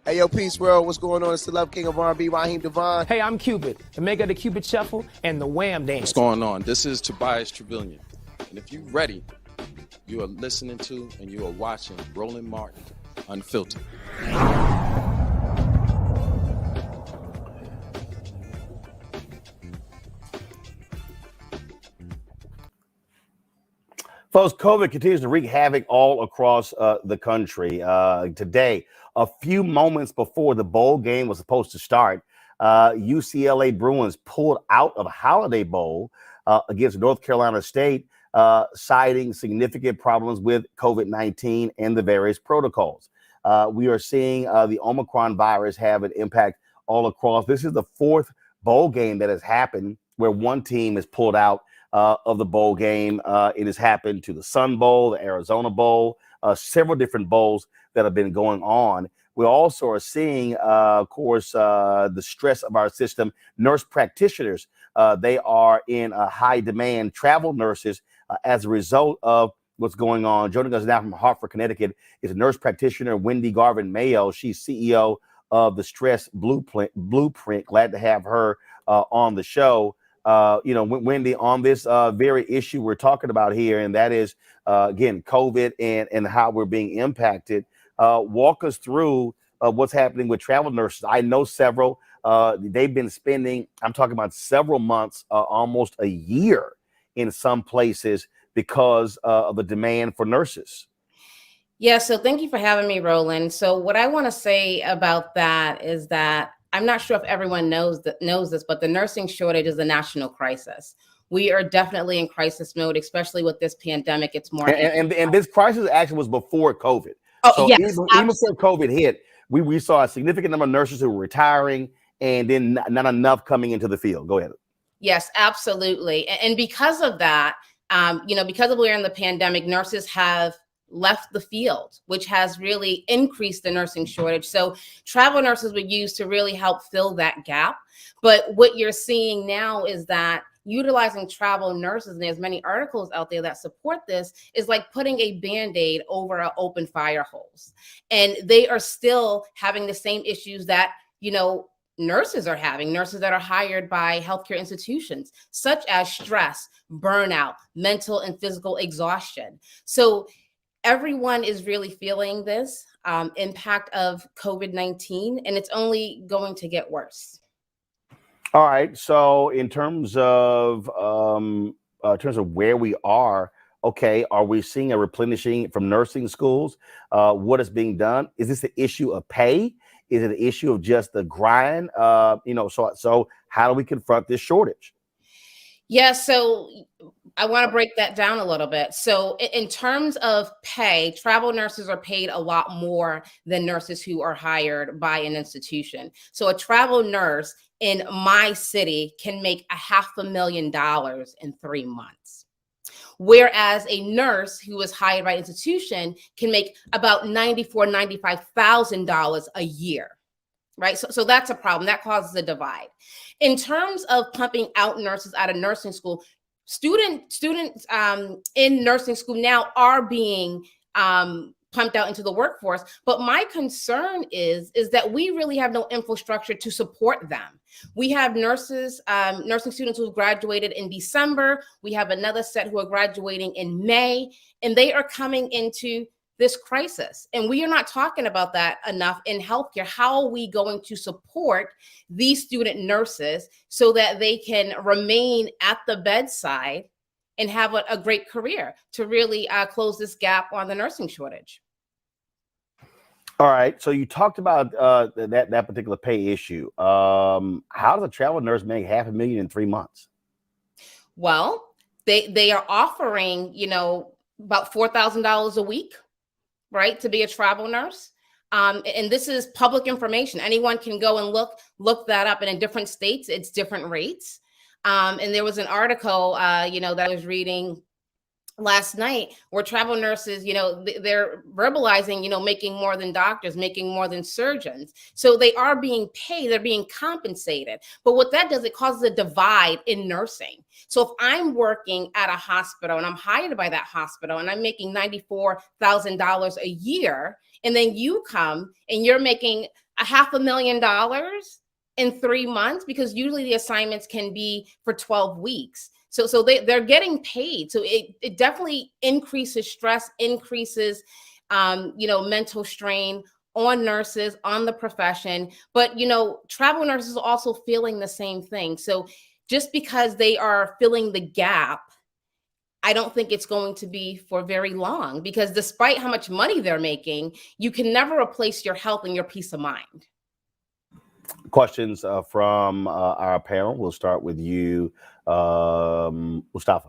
Speaker 1: Hey, yo, Peace World, what's going on? It's the Love King of R&B, Raheem Devon.
Speaker 2: Hey, I'm Cupid, the maker of the Cupid Shuffle and the Wham Dance.
Speaker 4: What's going on? This is Tobias Trevelyan. And if you're ready, you are listening to and you are watching Roland Martin Unfiltered.
Speaker 3: Folks, COVID continues to wreak havoc all across the country. Today, a few moments before the bowl game was supposed to start, UCLA Bruins pulled out of Holiday Bowl against North Carolina State, citing significant problems with COVID-19 and the various protocols. We are seeing the Omicron virus have an impact all across. This is the fourth bowl game that has happened where one team is pulled out of the bowl game. It has happened to the Sun Bowl, the Arizona Bowl, several different bowls that have been going on. We also are seeing, of course, the stress of our system. Nurse practitioners, they are in high demand. Travel nurses, as a result of what's going on. Joining us now from Hartford, Connecticut, is nurse practitioner Wendy Garvin Mayo. She's CEO of the Stress Blueprint. Glad to have her on the show. Wendy, on this very issue we're talking about here, and that is, again, COVID and how we're being impacted. Walk us through what's happening with travel nurses. I know several. They've been spending, I'm talking about several months, almost a year in some places because of the demand for nurses.
Speaker 23: Yeah, so thank you for having me, Roland. So what I want to say about that is that I'm not sure if everyone knows this, but the nursing shortage is a national crisis. We are definitely in crisis mode, especially with this pandemic. It's more
Speaker 3: and this crisis actually was before COVID.
Speaker 23: Oh,
Speaker 3: so
Speaker 23: yes,
Speaker 3: even before COVID hit, we saw a significant number of nurses who were retiring, and then not enough coming into the field. Go ahead.
Speaker 23: Yes, absolutely. And because of that, because we're in the pandemic, nurses have left the field, which has really increased the nursing shortage. So travel nurses were used to really help fill that gap. But what you're seeing now is that utilizing travel nurses, and there's many articles out there that support this, is like putting a Band-Aid over an open fire hose. And they are still having the same issues that, nurses are having, nurses that are hired by healthcare institutions, such as stress, burnout, mental and physical exhaustion. So everyone is really feeling this impact of COVID-19, and it's only going to get worse.
Speaker 3: All right. So in terms of where we are, okay, are we seeing a replenishing from nursing schools? What is being done? Is this the issue of pay? Is it an issue of just the grind? So how do we confront this shortage?
Speaker 23: Yeah, so I want to break that down a little bit. So in terms of pay, travel nurses are paid a lot more than nurses who are hired by an institution. So a travel nurse in my city can make $500,000 in 3 months. whereas a nurse who is hired by an institution can make about $95,000 a year. Right. So that's a problem that causes a divide. In terms of pumping out nurses out of nursing school, students in nursing school now are being pumped out into the workforce. But my concern is that we really have no infrastructure to support them. We have nurses, nursing students who graduated in December. We have another set who are graduating in May, and they are coming into this crisis. And we are not talking about that enough in healthcare. How are we going to support these student nurses so that they can remain at the bedside and have a great career to really close this gap on the nursing shortage?
Speaker 3: All right. So you talked about that particular pay issue. How does a travel nurse make $500,000 in 3 months?
Speaker 23: Well, they are offering, about $4,000 a week, right, to be a travel nurse. And this is public information. Anyone can go and look that up. And in different states, it's different rates. And there was an article, that I was reading last night where travel nurses, they're verbalizing, making more than doctors, making more than surgeons. So they are being paid, they're being compensated. But what that does, it causes a divide in nursing. So if I'm working at a hospital and I'm hired by that hospital and I'm making $94,000 a year, and then you come and you're making $500,000 in 3 months, because usually the assignments can be for 12 weeks. So they're getting paid. So it definitely increases stress, increases, mental strain on nurses, on the profession. But, travel nurses are also feeling the same thing. So just because they are filling the gap, I don't think it's going to be for very long, because despite how much money they're making, you can never replace your health and your peace of mind.
Speaker 3: Questions from our panel. We'll start with you, Mustafa.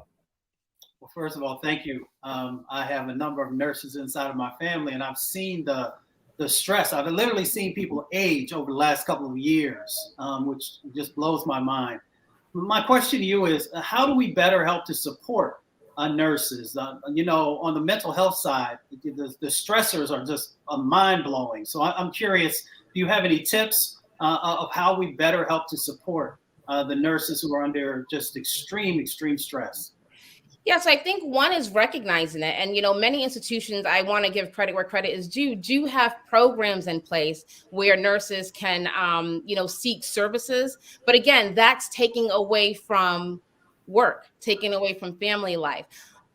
Speaker 8: Well, first of all, thank you. I have a number of nurses inside of my family, and I've seen the stress. I've literally seen people age over the last couple of years, which just blows my mind. My question to you is, how do we better help to support nurses? On the mental health side, the stressors are just mind-blowing. So I'm curious, do you have any tips of how we better help to support the nurses who are under just extreme stress?
Speaker 23: Yes, I think one is recognizing it. And, many institutions, I want to give credit where credit is due, do have programs in place where nurses can, seek services. But again, that's taking away from work, taking away from family life.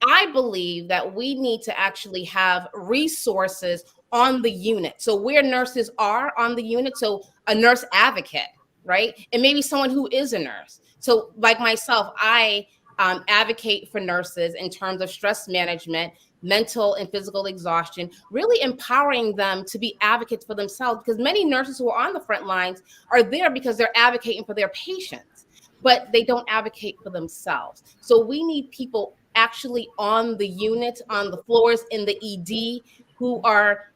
Speaker 23: I believe that we need to actually have resources on the unit. So where nurses are on the unit, so a nurse advocate, right? And maybe someone who is a nurse. So like myself, I advocate for nurses in terms of stress management, mental and physical exhaustion, really empowering them to be advocates for themselves, because many nurses who are on the front lines are there because they're advocating for their patients, but they don't advocate for themselves. So we need people actually on the unit, on the floors, in the ED, who are,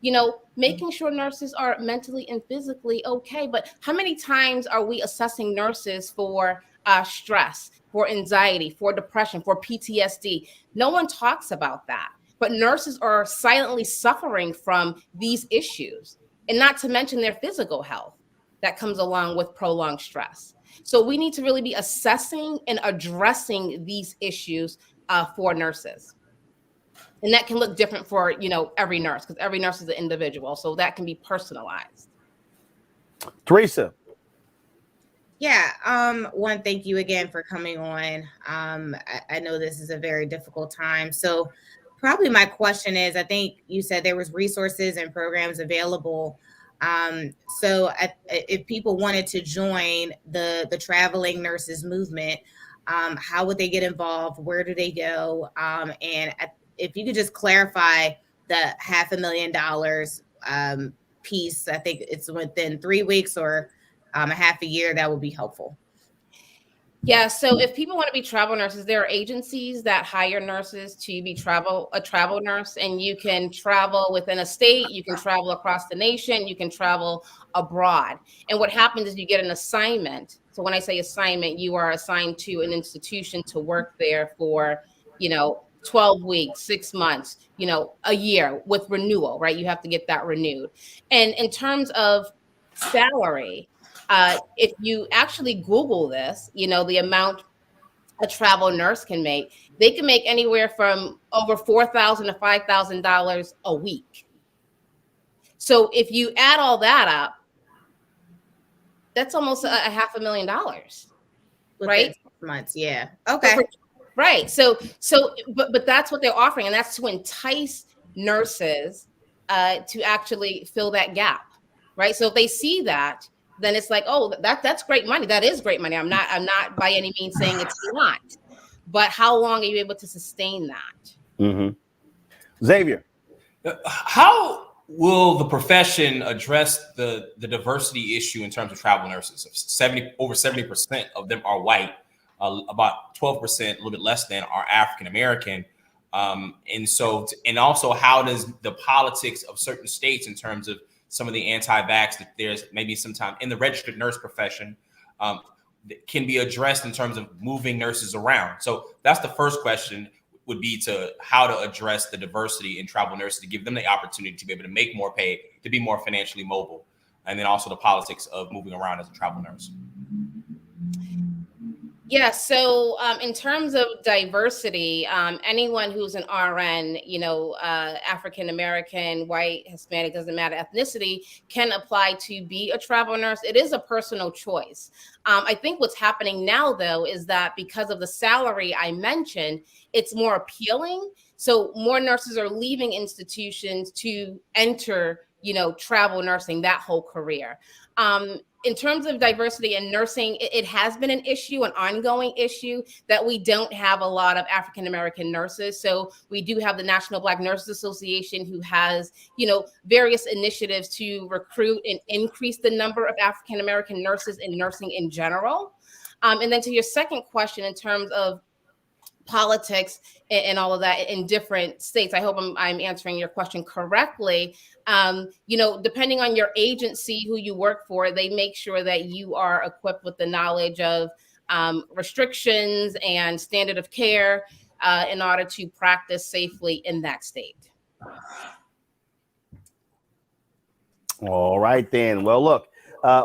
Speaker 23: making sure nurses are mentally and physically okay. But how many times are we assessing nurses for stress, for anxiety, for depression, for PTSD? No one talks about that. But nurses are silently suffering from these issues, and not to mention their physical health that comes along with prolonged stress. So we need to really be assessing and addressing these issues for nurses. And that can look different for, every nurse, because every nurse is an individual. So that can be personalized.
Speaker 3: Teresa.
Speaker 7: Yeah. One, thank you again for coming on. I know this is a very difficult time. So probably my question is, I think you said there was resources and programs available. So if people wanted to join the traveling nurses movement, how would they get involved? Where do they go? And if you could just clarify the $500,000 piece, I think it's within 3 weeks or a half a year, that would be helpful.
Speaker 23: Yeah, so if people want to be travel nurses, there are agencies that hire nurses to be a travel nurse, and you can travel within a state, you can travel across the nation, you can travel abroad. And what happens is you get an assignment. So when I say assignment, you are assigned to an institution to work there for, 12 weeks, 6 months, a year with renewal, right? You have to get that renewed. And in terms of salary, if you actually Google this, the amount a travel nurse can make, they can make anywhere from over $4,000 to $5,000 a week. So if you add all that up, that's almost $500,000, right?
Speaker 7: 6 months, yeah. Okay.
Speaker 23: Right. So, but that's what they're offering, and that's to entice nurses to actually fill that gap, right? So if they see that, then it's like, oh, that's great money. That is great money. I'm not by any means saying it's not, but how long are you able to sustain that?
Speaker 3: Mm-hmm. Xavier,
Speaker 9: how will the profession address the diversity issue in terms of travel nurses? Over 70% of them are white. About 12%, a little bit less than, are African American. And also, how does the politics of certain states in terms of some of the anti-vax, that there's maybe sometime in the registered nurse profession, can be addressed in terms of moving nurses around? So that's the first question, would be to how to address the diversity in travel nurses, to give them the opportunity to be able to make more pay, to be more financially mobile, and then also the politics of moving around as a travel nurse.
Speaker 23: Yeah, so in terms of diversity, anyone who's an RN, African American, white, Hispanic, doesn't matter ethnicity, can apply to be a travel nurse. It is a personal choice. I think what's happening now, though, is that because of the salary I mentioned, it's more appealing. So more nurses are leaving institutions to enter, travel nursing, that whole career. In terms of diversity in nursing, it has been an issue, an ongoing issue, that we don't have a lot of African-American nurses. So we do have the National Black Nurses Association, who has, various initiatives to recruit and increase the number of African-American nurses in nursing in general. And then to your second question, in terms of politics and all of that in different states, I hope I'm answering your question correctly. Depending on your agency, who you work for, they make sure that you are equipped with the knowledge of restrictions and standard of care in order to practice safely in that state.
Speaker 3: All right, then. Well, look,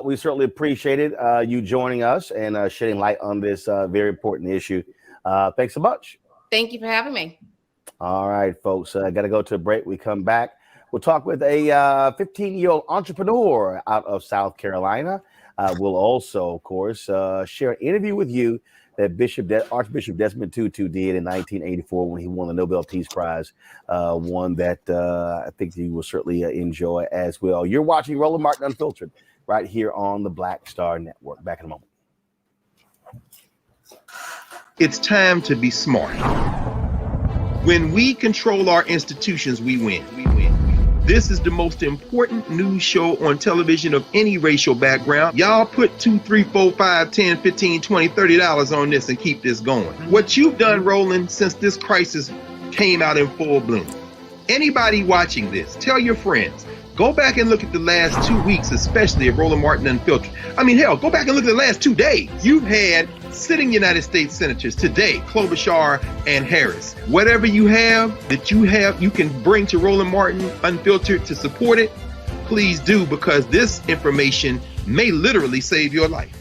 Speaker 3: we certainly appreciated you joining us and shedding light on this very important issue. Thanks so much.
Speaker 23: Thank you for having me.
Speaker 3: All right, folks, got to go to a break. We come back. We'll talk with a 15-year-old entrepreneur out of South Carolina. We'll also, of course, share an interview with you that Archbishop Desmond Tutu did in 1984 when he won the Nobel Peace Prize, one that I think you will certainly enjoy as well. You're watching Roland Martin Unfiltered right here on the Black Star Network. Back in a moment.
Speaker 15: It's time to be smart. When we control our institutions, we win. This is the most important news show on television of any racial background. Y'all put $2, $3, $4, $5, $10, $15, $20, $30 on this and keep this going. What you've done, Roland, since this crisis came out in full bloom. Anybody watching this, tell your friends. Go back and look at the last 2 weeks, especially of Roland Martin Unfiltered. I mean, hell, go back and look at the last 2 days. You've had sitting United States senators today, Klobuchar and Harris. Whatever you have that you can bring to Roland Martin Unfiltered to support it, please do, because this information may literally save your life.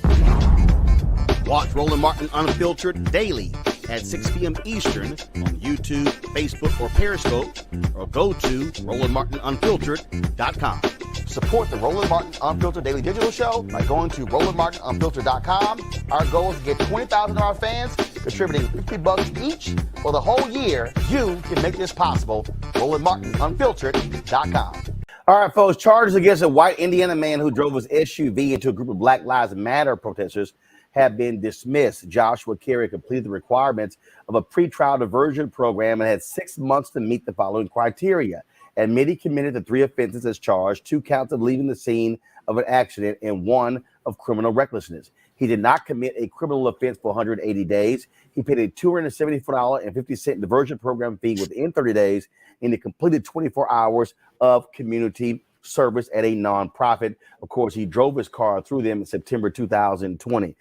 Speaker 3: Watch Roland Martin Unfiltered daily at 6 p.m. Eastern on YouTube, Facebook, or Periscope, or go to RolandMartinUnfiltered.com. Support the Roland Martin Unfiltered Daily Digital Show by going to RolandMartinUnfiltered.com. Our goal is to get 20,000 of our fans contributing $50 each for the whole year. You can make this possible. RolandMartinUnfiltered.com. All right, folks, charges against a white Indiana man who drove his SUV into a group of Black Lives Matter protesters have been dismissed. Joshua Carey completed the requirements of a pretrial diversion program and had 6 months to meet the following criteria. Admitted he committed the 3 offenses as charged, 2 counts of leaving the scene of an accident and 1 of criminal recklessness. He did not commit a criminal offense for 180 days. He paid a $274.50 diversion program fee within 30 days, and he completed 24 hours of community service at a nonprofit. Of course, he drove his car through them in September 2020.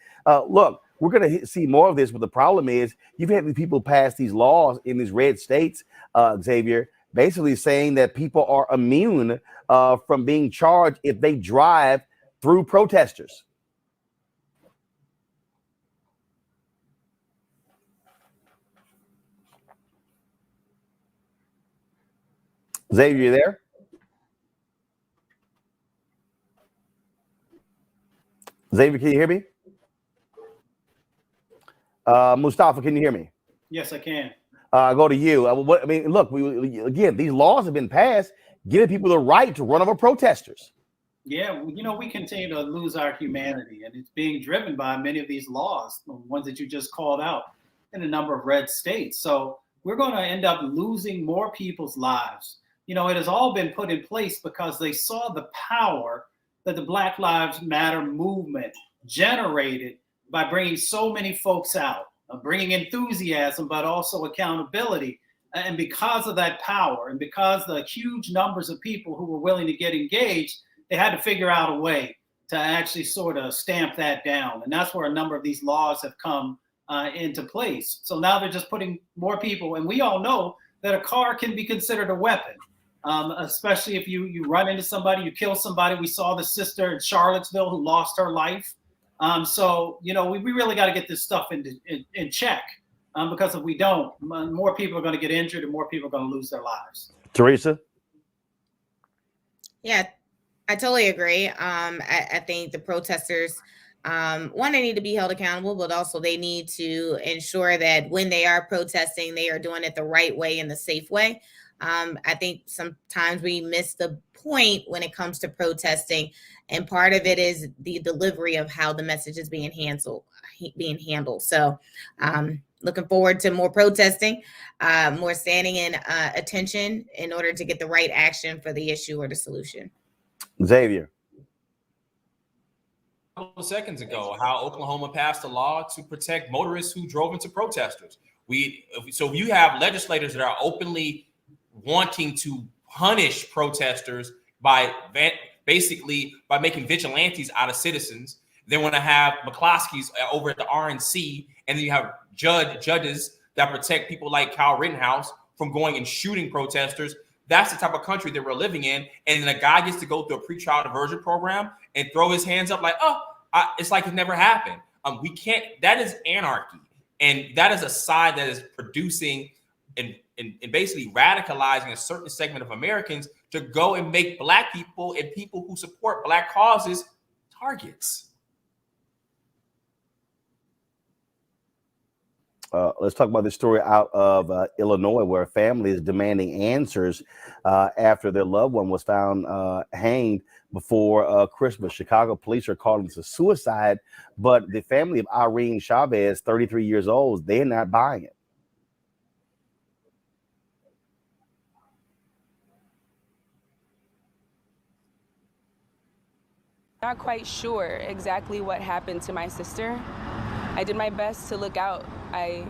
Speaker 3: Look, we're going to see more of this. But the problem is you've had these people pass these laws in these red states, Xavier, basically saying that people are immune from being charged if they drive through protesters. Xavier, you there? Xavier, can you hear me? Mustafa, can you hear me?
Speaker 8: Yes, I can.
Speaker 3: Go to you. I mean, look, again, these laws have been passed, giving people the right to run over protesters.
Speaker 8: Yeah, you know, we continue to lose our humanity, and it's being driven by many of these laws, the ones that you just called out in a number of red states. So we're going to end up losing more people's lives. You know, it has all been put in place because they saw the power that the Black Lives Matter movement generated by bringing so many folks out, bringing enthusiasm, but also accountability. And because of that power, and because the huge numbers of people who were willing to get engaged, they had to figure out a way to actually sort of stamp that down. And that's where a number of these laws have come into place. So now they're just putting more people, and we all know that a car can be considered a weapon, especially if you run into somebody, you kill somebody. We saw the sister in Charlottesville who lost her life. So, you know, we really got to get this stuff in check, because if we don't, more people are going to get injured and more people are going to lose their lives.
Speaker 3: Teresa?
Speaker 7: Yeah, I totally agree. I think the protesters, one, they need to be held accountable, but also they need to ensure that when they are protesting, they are doing it the right way and the safe way. I think sometimes we miss the point when it comes to protesting, and part of it is the delivery of how the message is being handled. So looking forward to more protesting, more standing in attention in order to get the right action for the issue or the solution.
Speaker 3: Xavier.
Speaker 9: A couple of seconds ago, how Oklahoma passed a law to protect motorists who drove into protesters. So you have legislators that are openly wanting to punish protesters by basically by making vigilantes out of citizens. Then when I have McCloskey's over at the RNC, and then you have judges that protect people like Kyle Rittenhouse from going and shooting protesters. That's the type of country that we're living in. And then a guy gets to go through a pretrial diversion program and throw his hands up like, it's like it never happened. We can't. That is anarchy, and that is a side that is producing and basically radicalizing a certain segment of Americans to go and make Black people and people who support Black causes targets.
Speaker 3: Let's talk about this story out of Illinois, where a family is demanding answers after their loved one was found hanged before Christmas. Chicago police are calling this a suicide, but the family of Irene Chavez, 33 years old, they're not buying it.
Speaker 5: Not quite sure exactly what happened to my sister. I did my best to look out. I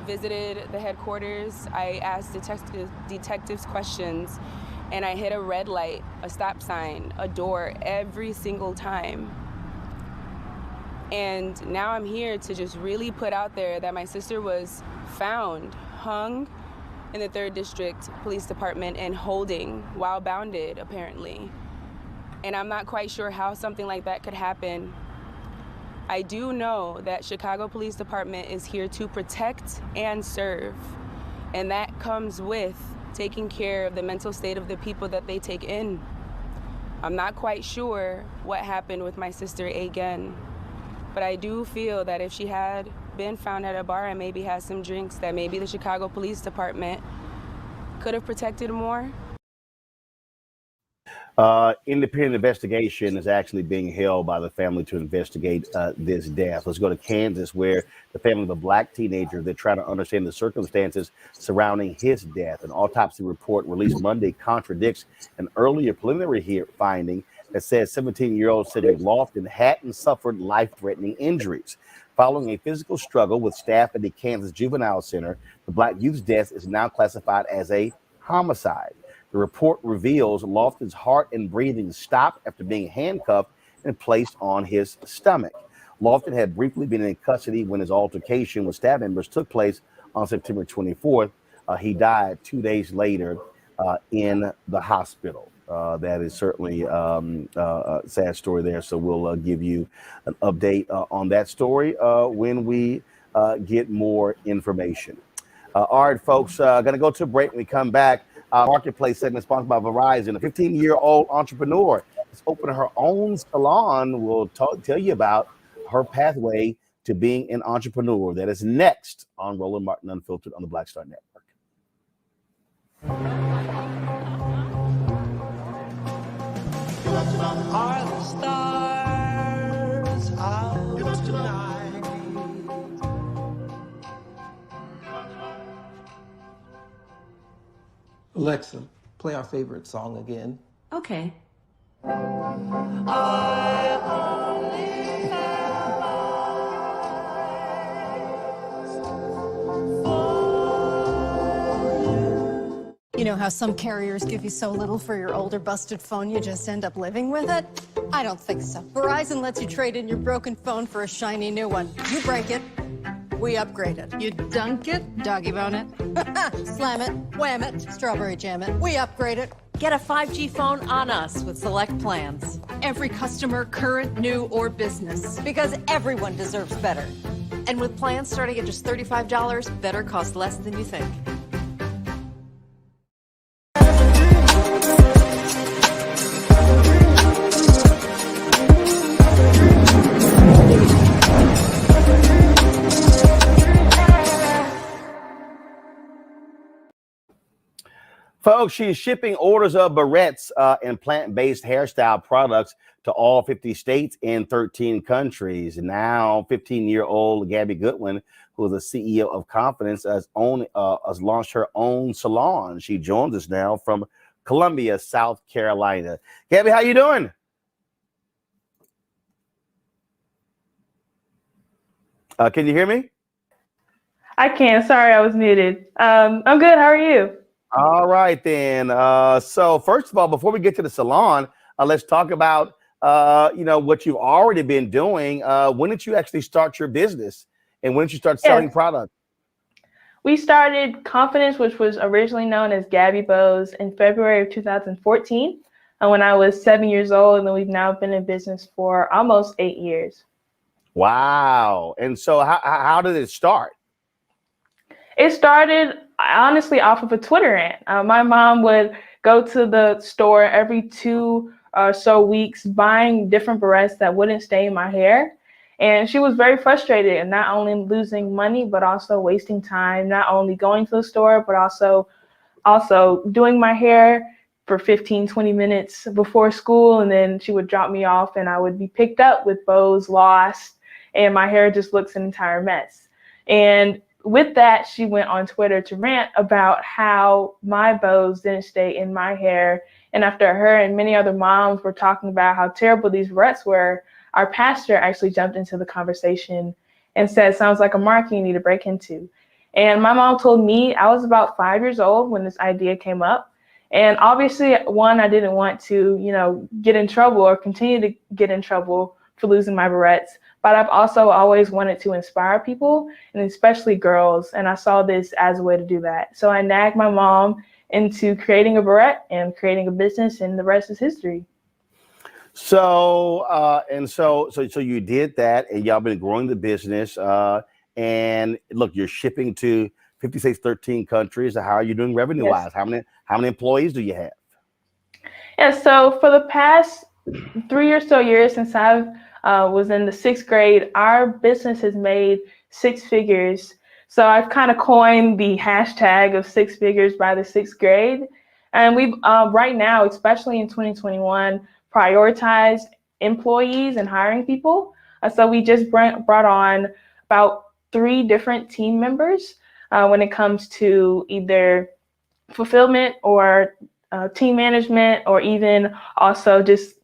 Speaker 5: visited the headquarters. I asked detectives questions, and I hit a red light, a stop sign, a door every single time. And now I'm here to just really put out there that my sister was found, hung in the 3rd District Police Department and holding while bounded, apparently. And I'm not quite sure how something like that could happen. I do know that Chicago Police Department is here to protect and serve, and that comes with taking care of the mental state of the people that they take in. I'm not quite sure what happened with my sister again, but I do feel that if she had been found at a bar and maybe had some drinks, that maybe the Chicago Police Department could have protected more.
Speaker 3: Independent investigation is actually being held by the family to investigate this death. Let's go to Kansas, where the family of a Black teenager, they're trying to understand the circumstances surrounding his death. An autopsy report released Monday contradicts an earlier preliminary finding that says 17-year-old Cedric Lofton hadn't suffered life-threatening injuries. Following a physical struggle with staff at the Kansas Juvenile Center, the Black youth's death is now classified as a homicide. The report reveals Lofton's heart and breathing stopped after being handcuffed and placed on his stomach. Lofton had briefly been in custody when his altercation with staff members took place on September 24th. He died 2 days later in the hospital. That is certainly a sad story there. So we'll give you an update on that story when we get more information. All right, folks, going to go to a break. When we come back, Marketplace segment sponsored by Verizon. A 15-year-old entrepreneur is opening her own salon. We'll tell you about her pathway to being an entrepreneur. That is next on Roland Martin Unfiltered on the Black Star Network.
Speaker 6: Are the stars out tonight?
Speaker 10: Alexa, play our favorite song again.
Speaker 6: Okay.
Speaker 11: You know how some carriers give you so little for your older busted phone you just end up living with it? I don't think so. Verizon lets you trade in your broken phone for a shiny new one. You break it, we upgrade it. You dunk it, doggy bone it, slam it, wham it, strawberry jam it, we upgrade it.
Speaker 25: Get a 5G phone on us with select plans.
Speaker 11: Every customer, current, new, or business.
Speaker 25: Because everyone deserves better. And with plans starting at just $35, better costs less than you think.
Speaker 3: Folks, she's shipping orders of barrettes and plant-based hairstyle products to all 50 states and 13 countries. Now, 15-year-old Gabby Goodwin, who is the CEO of Confidence, has launched her own salon. She joins us now from Columbia, South Carolina. Gabby, how you doing? Can you hear me?
Speaker 12: I can. Sorry, I was muted. I'm good. How are you?
Speaker 3: All right, then. So first of all, before we get to the salon, let's talk about, what you've already been doing. When did you actually start your business? And when did you start selling products?
Speaker 12: We started Confidence, which was originally known as Gabbybows, in February of 2014 when I was 7 years old. And then we've now been in business for almost 8 years.
Speaker 3: Wow. And so how did it start?
Speaker 12: It started honestly off of a Twitter rant. My mom would go to the store every 2 or so weeks buying different barrettes that wouldn't stain my hair. And she was very frustrated and not only losing money, but also wasting time, not only going to the store, but also doing my hair for 15, 20 minutes before school. And then she would drop me off and I would be picked up with bows lost and my hair just looks an entire mess. And with that, she went on Twitter to rant about how my bows didn't stay in my hair. And after her and many other moms were talking about how terrible these barrettes were, our pastor actually jumped into the conversation and said, sounds like a market you need to break into. And my mom told me I was about 5 years old when this idea came up. And obviously, one, I didn't want to, get in trouble or continue to get in trouble for losing my barrettes. But I've also always wanted to inspire people, and especially girls. And I saw this as a way to do that. So I nagged my mom into creating a barrette and creating a business, and the rest is history.
Speaker 3: So you did that, and y'all been growing the business. And look, you're shipping to 50 states, 13 countries. How are you doing revenue-wise?
Speaker 12: Yes.
Speaker 3: How many employees do you have?
Speaker 12: Yeah, so for the past 3 or so years since I was in the 6th grade, our business has made 6 figures. So I've kind of coined the hashtag of 6 figures by the 6th grade. And we've right now, especially in 2021, prioritized employees and hiring people. So we just brought on about 3 different team members when it comes to either fulfillment or team management, or even also just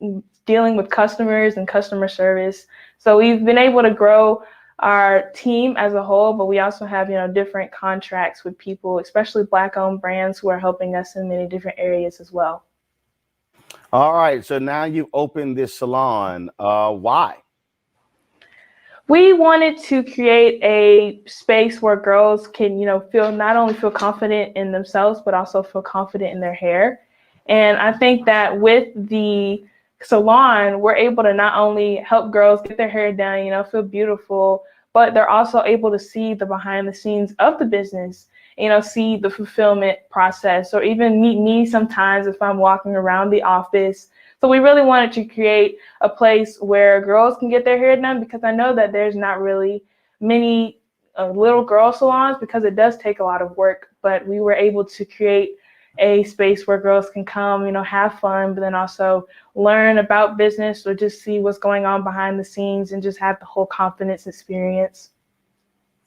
Speaker 12: dealing with customers and customer service. So we've been able to grow our team as a whole, but we also have, different contracts with people, especially Black-owned brands who are helping us in many different areas as well.
Speaker 3: All right. So now you've opened this salon. Why?
Speaker 12: We wanted to create a space where girls can, not only feel confident in themselves, but also feel confident in their hair. And I think that with the salon, we're able to not only help girls get their hair done, feel beautiful, but they're also able to see the behind the scenes of the business, see the fulfillment process, or even meet me sometimes if I'm walking around the office. So we really wanted to create a place where girls can get their hair done, because I know that there's not really many little girl salons, because it does take a lot of work, but we were able to create a space where girls can come, have fun, but then also learn about business or just see what's going on behind the scenes and just have the whole confidence experience.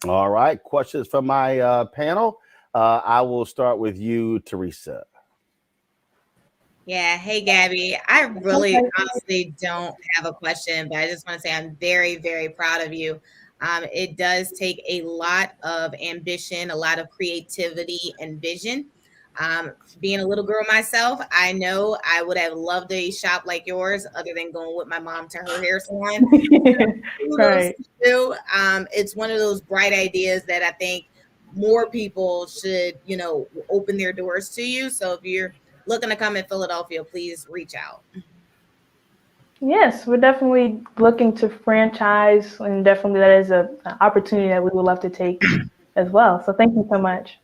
Speaker 3: All right, questions from my panel. I will start with you, Teresa.
Speaker 7: Yeah. Hey, Gabby. I really honestly don't have a question, but I just want to say I'm very, very proud of you. It does take a lot of ambition, a lot of creativity and vision. Being a little girl myself, I know I would have loved a shop like yours, other than going with my mom to her hair salon.
Speaker 12: Right.
Speaker 7: It's one of those bright ideas that I think more people should, open their doors to you. So if you're looking to come in Philadelphia, please reach out.
Speaker 12: Yes, we're definitely looking to franchise, and definitely that is an opportunity that we would love to take as well. So thank you so much.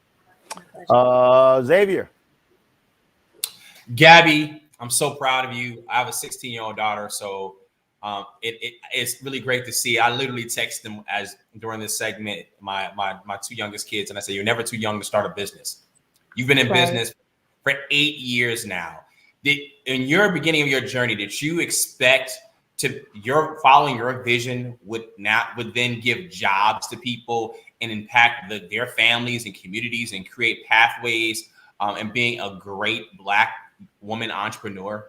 Speaker 3: Xavier.
Speaker 9: Gabby, I'm so proud of you. I have a 16-year-old daughter, so it's really great to see. I literally text them during this segment, my two youngest kids, and I say, you're never too young to start a business. You've been in business for 8 years now. In your beginning of your journey, did you expect following your vision would then give jobs to people and impact their families and communities and create pathways and being a great Black woman entrepreneur?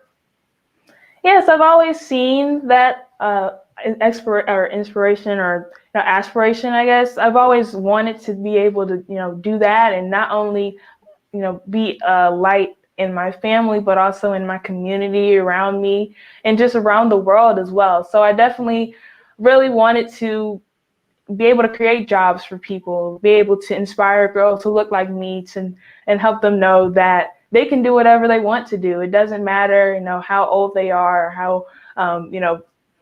Speaker 12: Yes, I've always seen that inspiration or aspiration, I guess. I've always wanted to be able to, do that, and not only, be a light in my family, but also in my community around me and just around the world as well. So I definitely really wanted to be able to create jobs for people, be able to inspire girls who look like me and help them know that they can do whatever they want to do. It doesn't matter, how old they are, or how,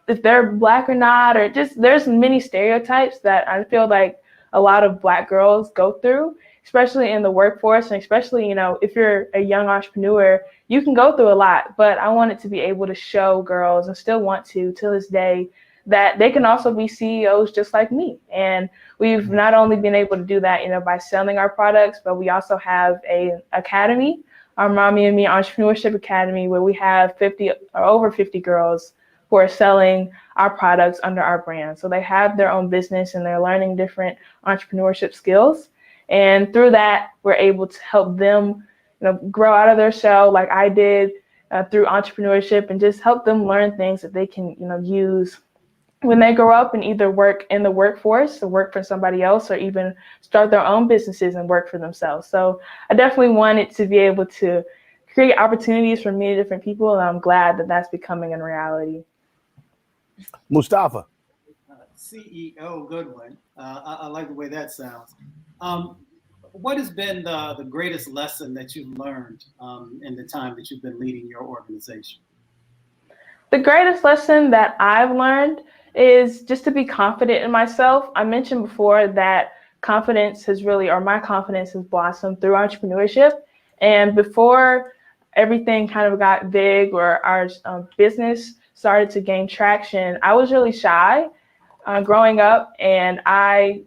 Speaker 12: if they're Black or not, or just there's many stereotypes that I feel like a lot of Black girls go through, especially in the workforce, and especially, if you're a young entrepreneur, you can go through a lot. But I wanted to be able to show girls, and still want to this day, that they can also be CEOs just like me. And we've not only been able to do that, by selling our products, but we also have an academy, our Mommy and Me Entrepreneurship Academy, where we have over 50 girls who are selling our products under our brand. So they have their own business and they're learning different entrepreneurship skills. And through that, we're able to help them, grow out of their shell like I did through entrepreneurship, and just help them learn things that they can, use when they grow up and either work in the workforce or work for somebody else, or even start their own businesses and work for themselves. So I definitely wanted to be able to create opportunities for many different people, and I'm glad that that's becoming a reality.
Speaker 3: Mustafa.
Speaker 8: CEO, good one. I like the way that sounds. What has been the greatest lesson that you've learned in the time that you've been leading your organization?
Speaker 12: The greatest lesson that I've learned is just to be confident in myself. I mentioned before that my confidence has blossomed through entrepreneurship. And before everything kind of got big, or our business started to gain traction, I was really shy growing up, and I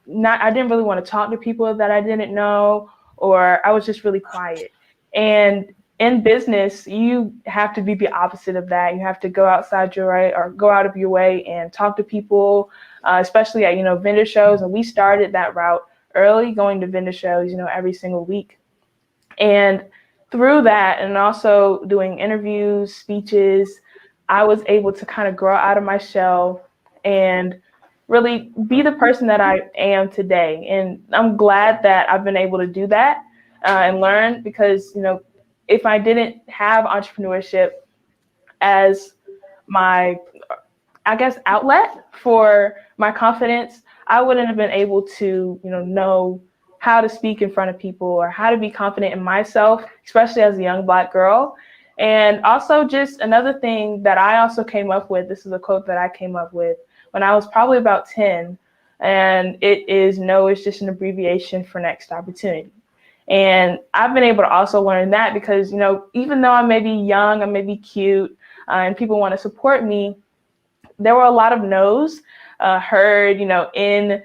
Speaker 12: didn't really want to talk to people that I didn't know, or I was just really quiet. And in business, you have to be the opposite of that. You have to go outside your way, or go out of your way and talk to people, especially at, vendor shows. And we started that route early, going to vendor shows, every single week. And through that, and also doing interviews, speeches, I was able to kind of grow out of my shell and really be the person that I am today. And I'm glad that I've been able to do that and learn, because, if I didn't have entrepreneurship as my I guess, outlet for my confidence, I wouldn't have been able to, know how to speak in front of people or how to be confident in myself, especially as a young Black girl. And also just another thing that I also came up with, this is a quote that I came up with when I was probably about 10, and it is "No is just an abbreviation for next opportunity." And I've been able to also learn that because, even though I may be young, I may be cute, and people want to support me, there were a lot of no's heard, in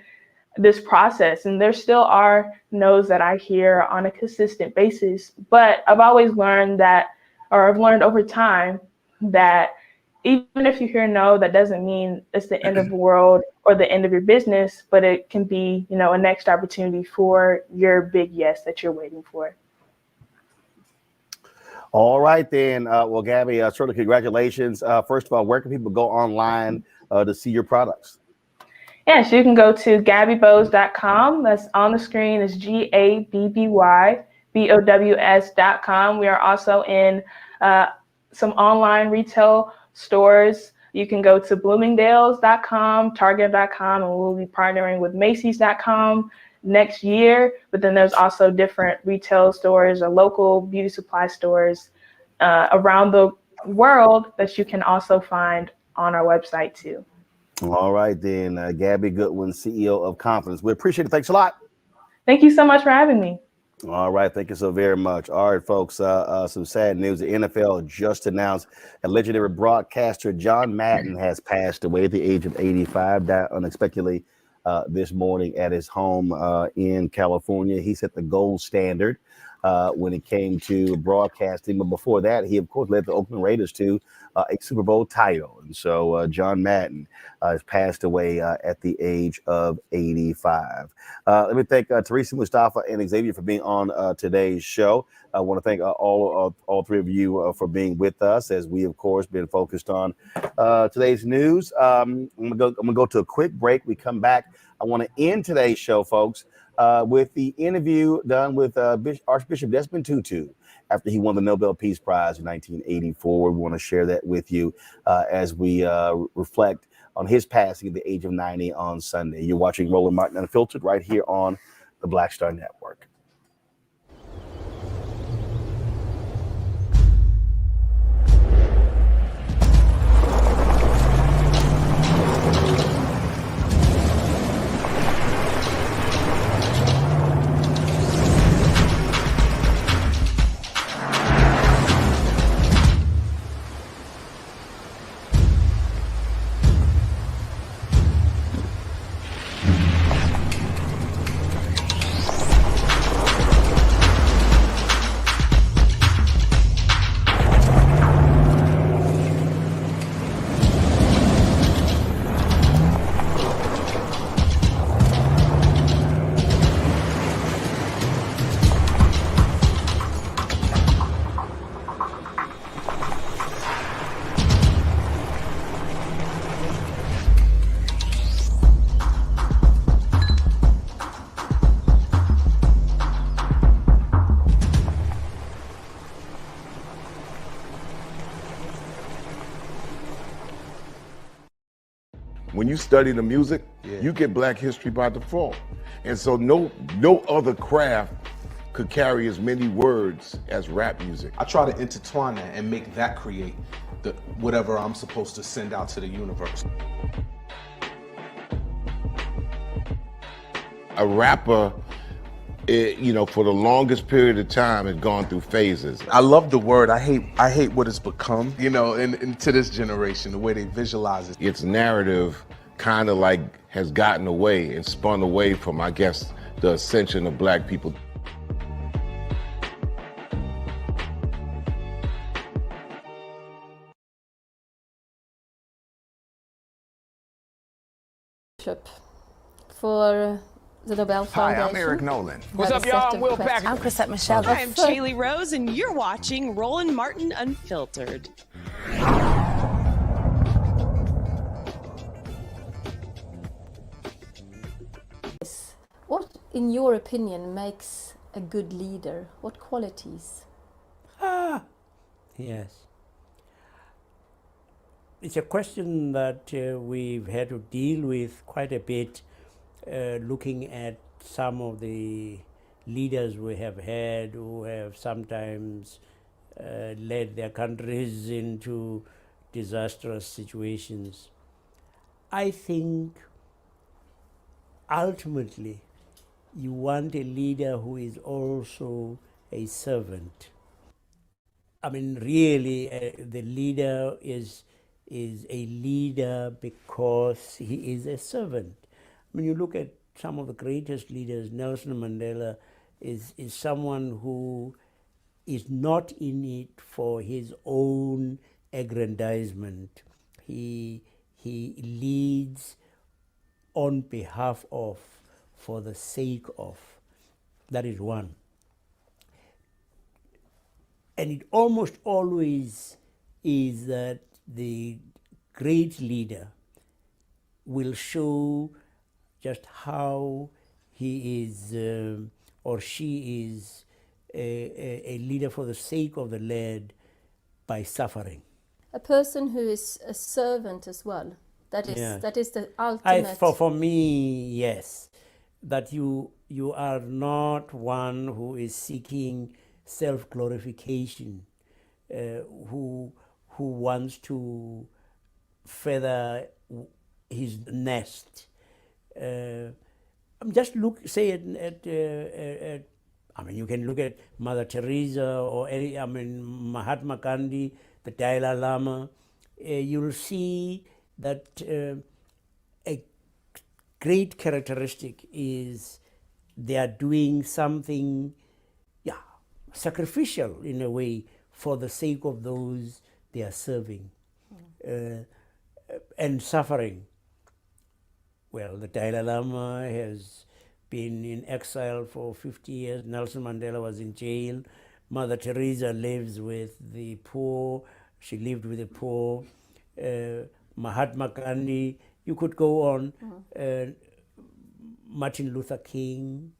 Speaker 12: this process. And there still are no's that I hear on a consistent basis. But I've always learned I've learned over time that even if you hear no, that doesn't mean it's the end of the world or the end of your business, but it can be, a next opportunity for your big yes that you're waiting for.
Speaker 3: All right, then. Well, Gabby, certainly congratulations. First of all, where can people go online to see your products?
Speaker 12: Yes, you can go to Gabbybows.com. That's on the screen. It's GABBYBOWS.com. We are also in some online retail stores. You can go to Bloomingdale's.com, Target.com, and we'll be partnering with Macy's.com next year. But then there's also different retail stores or local beauty supply stores around the world that you can also find on our website too.
Speaker 3: All right, then. Gabby Goodwin, CEO of Confidence. We appreciate it. Thanks a lot.
Speaker 12: Thank you so much for having me.
Speaker 3: All right. Thank you so very much. All right, folks. Some sad news. The NFL just announced that legendary broadcaster John Madden has passed away at the age of 85, died unexpectedly this morning at his home in California. He set the gold standard when it came to broadcasting. But before that, he, of course, led the Oakland Raiders to a Super Bowl title. And so John Madden has passed away at the age of 85. Let me thank Teresa, Mustafa, and Xavier for being on today's show. I want to thank all three of you for being with us as we, of course, been focused on today's news. I'm gonna go to a quick break. We come back. I want to end today's show, folks, with the interview done with Archbishop Desmond Tutu after he won the Nobel Peace Prize in 1984. We want to share that with you as we reflect on his passing at the age of 90 on Sunday. You're watching Roland Martin Unfiltered right here on the Black Star Network.
Speaker 17: When you study the music, you get Black history by default. And so no other craft could carry as many words as rap music.
Speaker 22: I try to intertwine that and make that create whatever I'm supposed to send out to the universe.
Speaker 17: A rapper, for the longest period of time, had gone through phases.
Speaker 22: I love the word. I hate what it's become, and to this generation, the way they visualize it.
Speaker 17: Its narrative kind of like has gotten away and spun away from, I guess, the ascension of Black people.
Speaker 13: For the Nobel Foundation.
Speaker 20: Hi, I'm Eric Nolan.
Speaker 13: What's up, y'all? I'm Will Packer.
Speaker 14: I'm Chrisette Michelle.
Speaker 13: Hi,
Speaker 14: I'm Shaylee Rose, and you're watching Roland Martin Unfiltered.
Speaker 13: What, in your opinion, makes a good leader? What qualities?
Speaker 16: Yes. it's a question that we've had to deal with quite a bit, looking at some of the leaders we have had who have sometimes led their countries into disastrous situations. I think ultimately you want a leader who is also a servant. I mean, really, the leader is a leader because he is a servant. When you look at some of the greatest leaders, Nelson Mandela is someone who is not in it for his own aggrandizement. He leads on behalf of, for the sake of. That is one. And it almost always is that the great leader will show just how he is or she is a leader for the sake of the land by suffering.
Speaker 13: A person who is a servant as well. That is the ultimate.
Speaker 16: For me, yes, that you are not one who is seeking self-glorification, who wants to feather his nest. Just look, say at I mean, you can look at Mother Teresa or Mahatma Gandhi, the Dalai Lama. You'll see that a great characteristic is they are doing something, sacrificial in a way for the sake of those they are serving, and suffering. Well, the Dalai Lama has been in exile for 50 years. Nelson Mandela was in jail. Mother Teresa lives with the poor. She lived with the poor. Mahatma Gandhi, you could go on. Martin Luther King.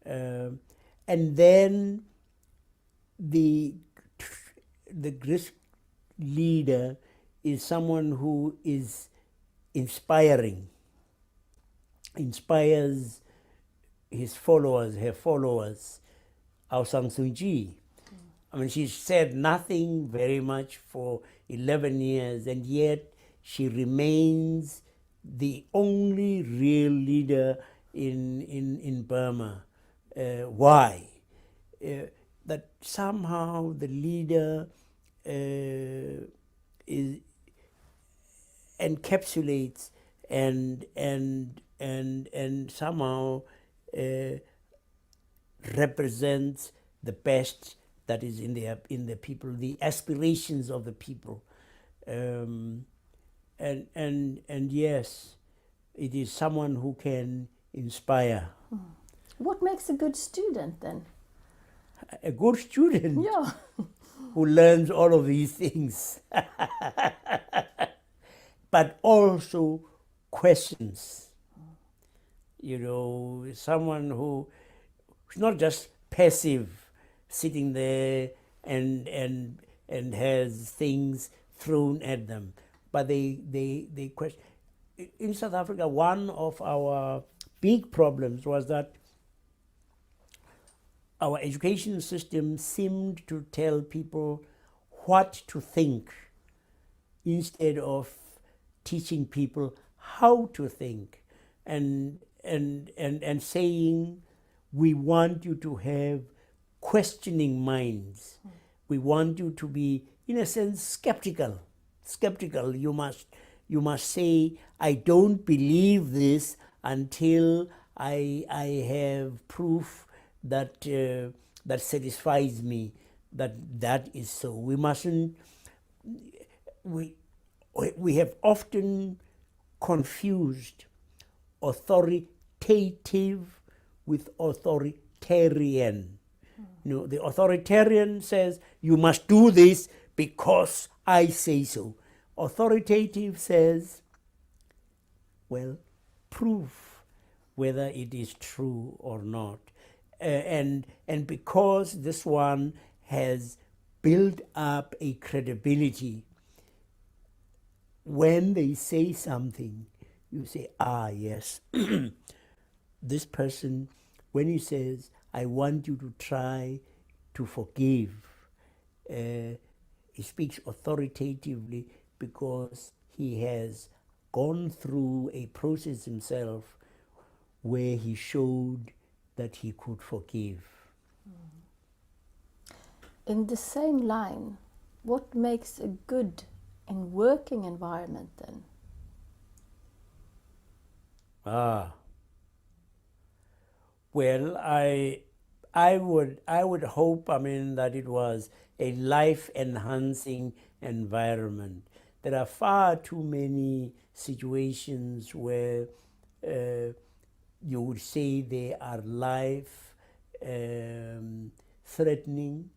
Speaker 16: And then the great leader is someone who is inspiring, inspires his followers, her followers. Aung San Suu Kyi. I mean, she said nothing very much for 11 years, and yet she remains the only real leader in Burma. Why? That somehow the leader encapsulates and somehow represents the best that is in the people, the aspirations of the people, and yes, it is someone who can inspire.
Speaker 13: What makes a good student then?
Speaker 16: A good student,
Speaker 13: yeah,
Speaker 16: who learns all of these things, but also questions. You know, someone who's not just passive, sitting there and has things thrown at them, but they question. In South Africa, one of our big problems was that our education system seemed to tell people what to think instead of teaching people how to think, and saying, we want you to have questioning minds. We want you to be, in a sense, skeptical. You must say, I don't believe this until I have proof that that satisfies me that is so. We mustn't. We have often confused authoritative with authoritarian. You know, the authoritarian says, you must do this because I say so. Authoritative says, well, prove whether it is true or not. And because this one has built up a credibility, when they say something, you say, ah, yes, this person, when he says, I want you to try to forgive, he speaks authoritatively because he has gone through a process himself where he showed that he could forgive.
Speaker 13: In the same line, what makes a good and working environment then?
Speaker 16: Well, I would hope, that it was a life-enhancing environment. There are far too many situations where you would say they are life threatening,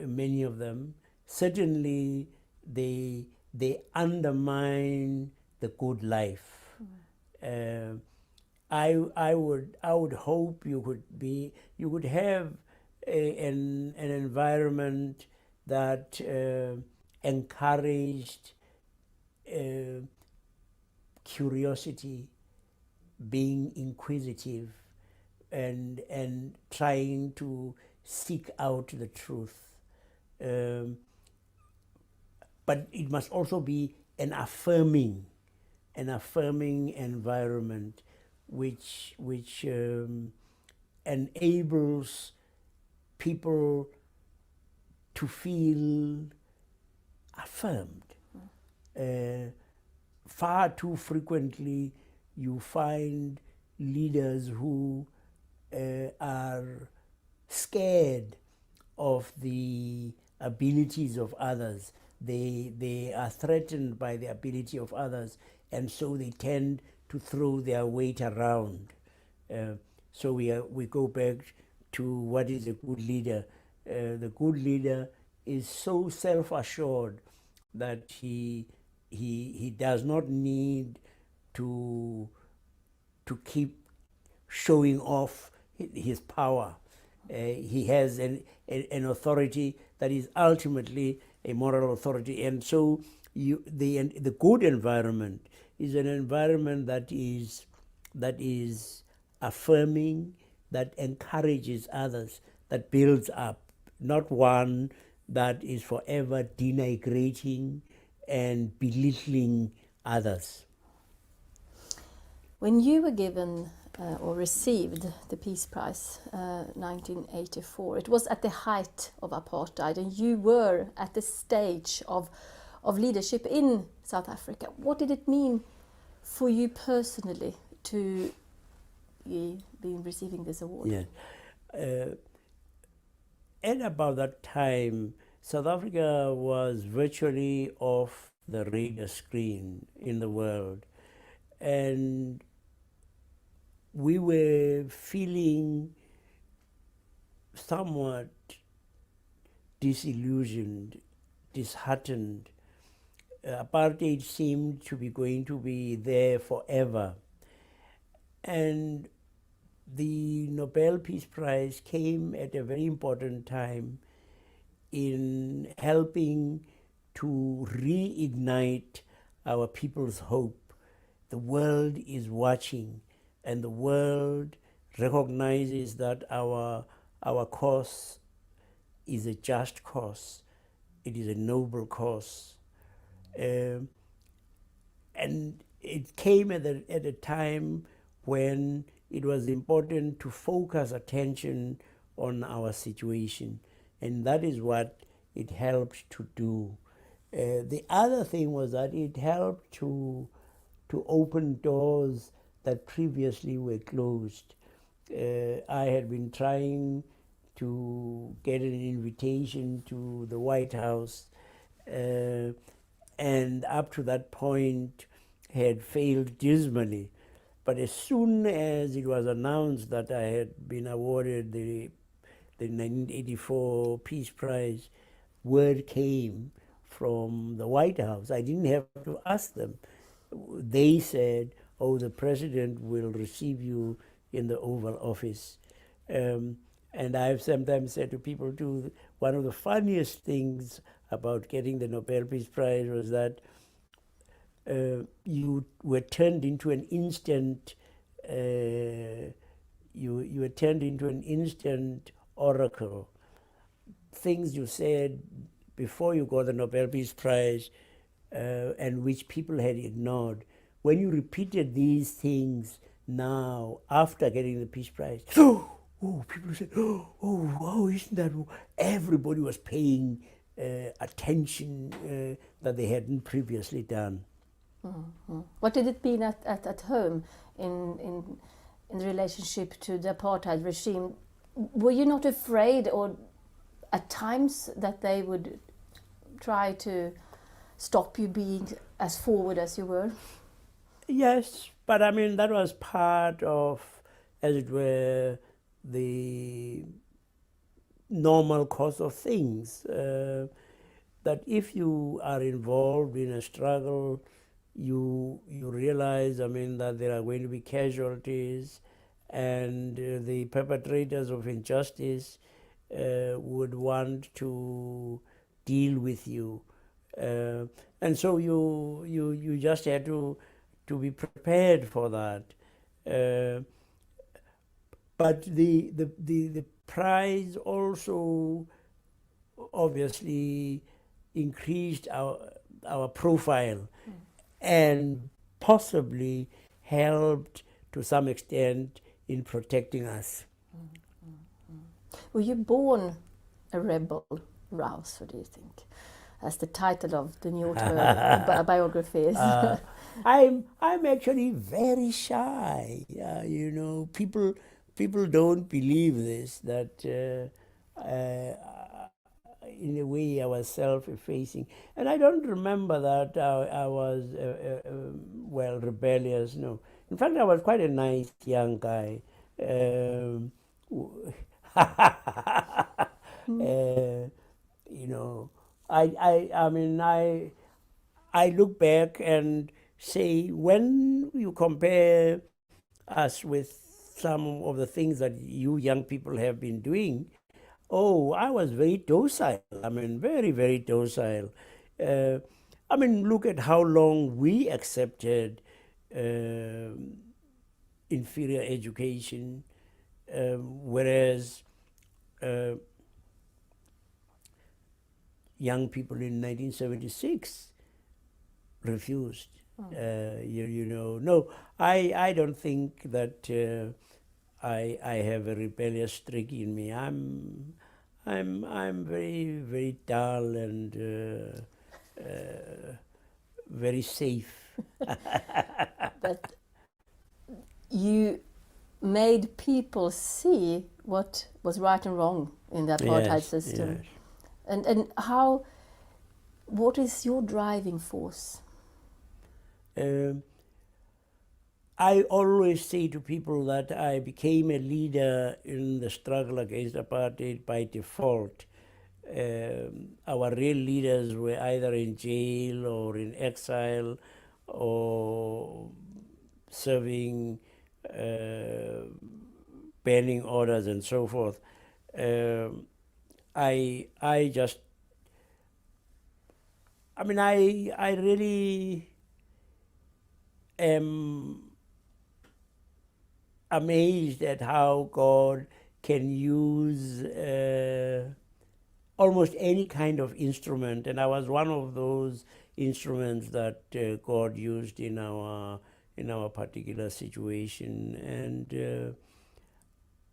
Speaker 16: many of them. Certainly, they undermine the good life. I would hope you could have an environment that encouraged curiosity, being inquisitive, and trying to seek out the truth. But it must also be an affirming environment, which enables people to feel affirmed. Far too frequently, you find leaders who are scared of the abilities of others. They are threatened by the ability of others, and so they tend to throw their weight around. So we go back to what is a good leader. The good leader is so self-assured that he does not need to keep showing off his power. He has an authority that is ultimately a moral authority, and so the good environment is an environment that is affirming, that encourages others, that builds up, not one that is forever denigrating and belittling others.
Speaker 13: When you were given or received the Peace Prize 1984, it was at the height of apartheid, and you were at the stage of leadership in South Africa. What did it mean for you personally to be receiving this award?
Speaker 16: Yeah. At about that time, South Africa was virtually off the radar screen in the world, and we were feeling somewhat disillusioned, disheartened. Apartheid seemed to be going to be there forever. And the Nobel Peace Prize came at a very important time in helping to reignite our people's hope. The world is watching, and the world recognizes that our cause is a just cause. It is a noble cause. And it came at a time when it was important to focus attention on our situation. And that is what it helped to do. The other thing was that it helped to open doors that previously were closed. I had been trying to get an invitation to the White House, and up to that point had failed dismally. But as soon as it was announced that I had been awarded the 1984 Peace Prize, word came from the White House. I didn't have to ask them. They said, oh, the president will receive you in the Oval Office. And I've sometimes said to people too, one of the funniest things about getting the Nobel Peace Prize was that you were turned into an instant. You were turned into an instant oracle. Things you said before you got the Nobel Peace Prize, and which people had ignored. When you repeated these things now after getting the Peace Prize, people said, wow, isn't that? Everybody was paying attention that they hadn't previously done.
Speaker 13: Mm-hmm. What did it mean at home in relationship to the apartheid regime? Were you not afraid, or at times, that they would try to stop you being as forward as you were?
Speaker 16: Yes, but I mean, that was part of, as it were, the normal course of things. That if you are involved in a struggle, you realize, I mean, that there are going to be casualties, and the perpetrators of injustice would want to deal with you, and so you just had to be prepared for that. But the prize also obviously increased our profile, and possibly helped to some extent in protecting us.
Speaker 13: Were you born a rebel, Rouse, what do you think? As the title of the new biography is.
Speaker 16: I'm actually very shy. You know, people don't believe this, that in a way I was self-effacing. And I don't remember that I was, well, rebellious, no. In fact, I was quite a nice young guy. You know, I mean, I look back and say, when you compare us with some of the things that you young people have been doing, oh, I was very docile. I mean, very, very docile. I mean, look at how long we accepted inferior education, whereas young people in 1976 refused. You know, no, I don't think that I have a rebellious streak in me. I'm very, very dull and very safe.
Speaker 13: But you made people see what was right and wrong in the apartheid system.
Speaker 16: Yes.
Speaker 13: And what is your driving force?
Speaker 16: I always say to people that I became a leader in the struggle against apartheid by default. Our real leaders were either in jail or in exile or serving banning orders and so forth. I really am amazed at how God can use almost any kind of instrument, and I was one of those instruments that God used in our particular situation, and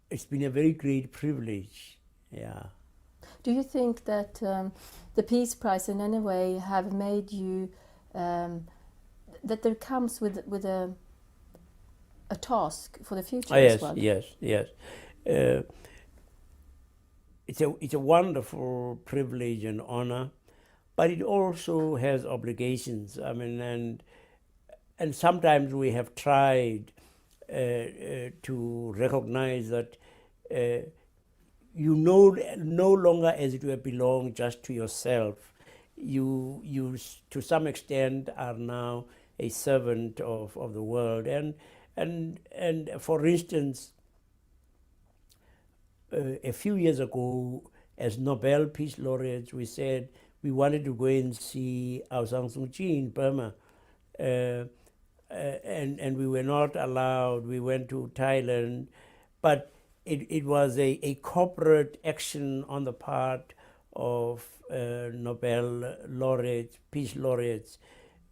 Speaker 16: it's been a very great privilege. Yeah.
Speaker 13: Do you think that the Peace Prize in any way have made you that there comes with a task for the future as well?
Speaker 16: Yes. It's a wonderful privilege and honor, but it also has obligations. I mean, and sometimes we have tried to recognize that you no longer, as it were, belong just to yourself. You to some extent are now a servant of the world, and for instance, a few years ago, as Nobel Peace Laureates, we said we wanted to go and see Aung San Suu Kyi in Burma, and we were not allowed. We went to Thailand, but it was a corporate action on the part of Nobel laureates, peace laureates,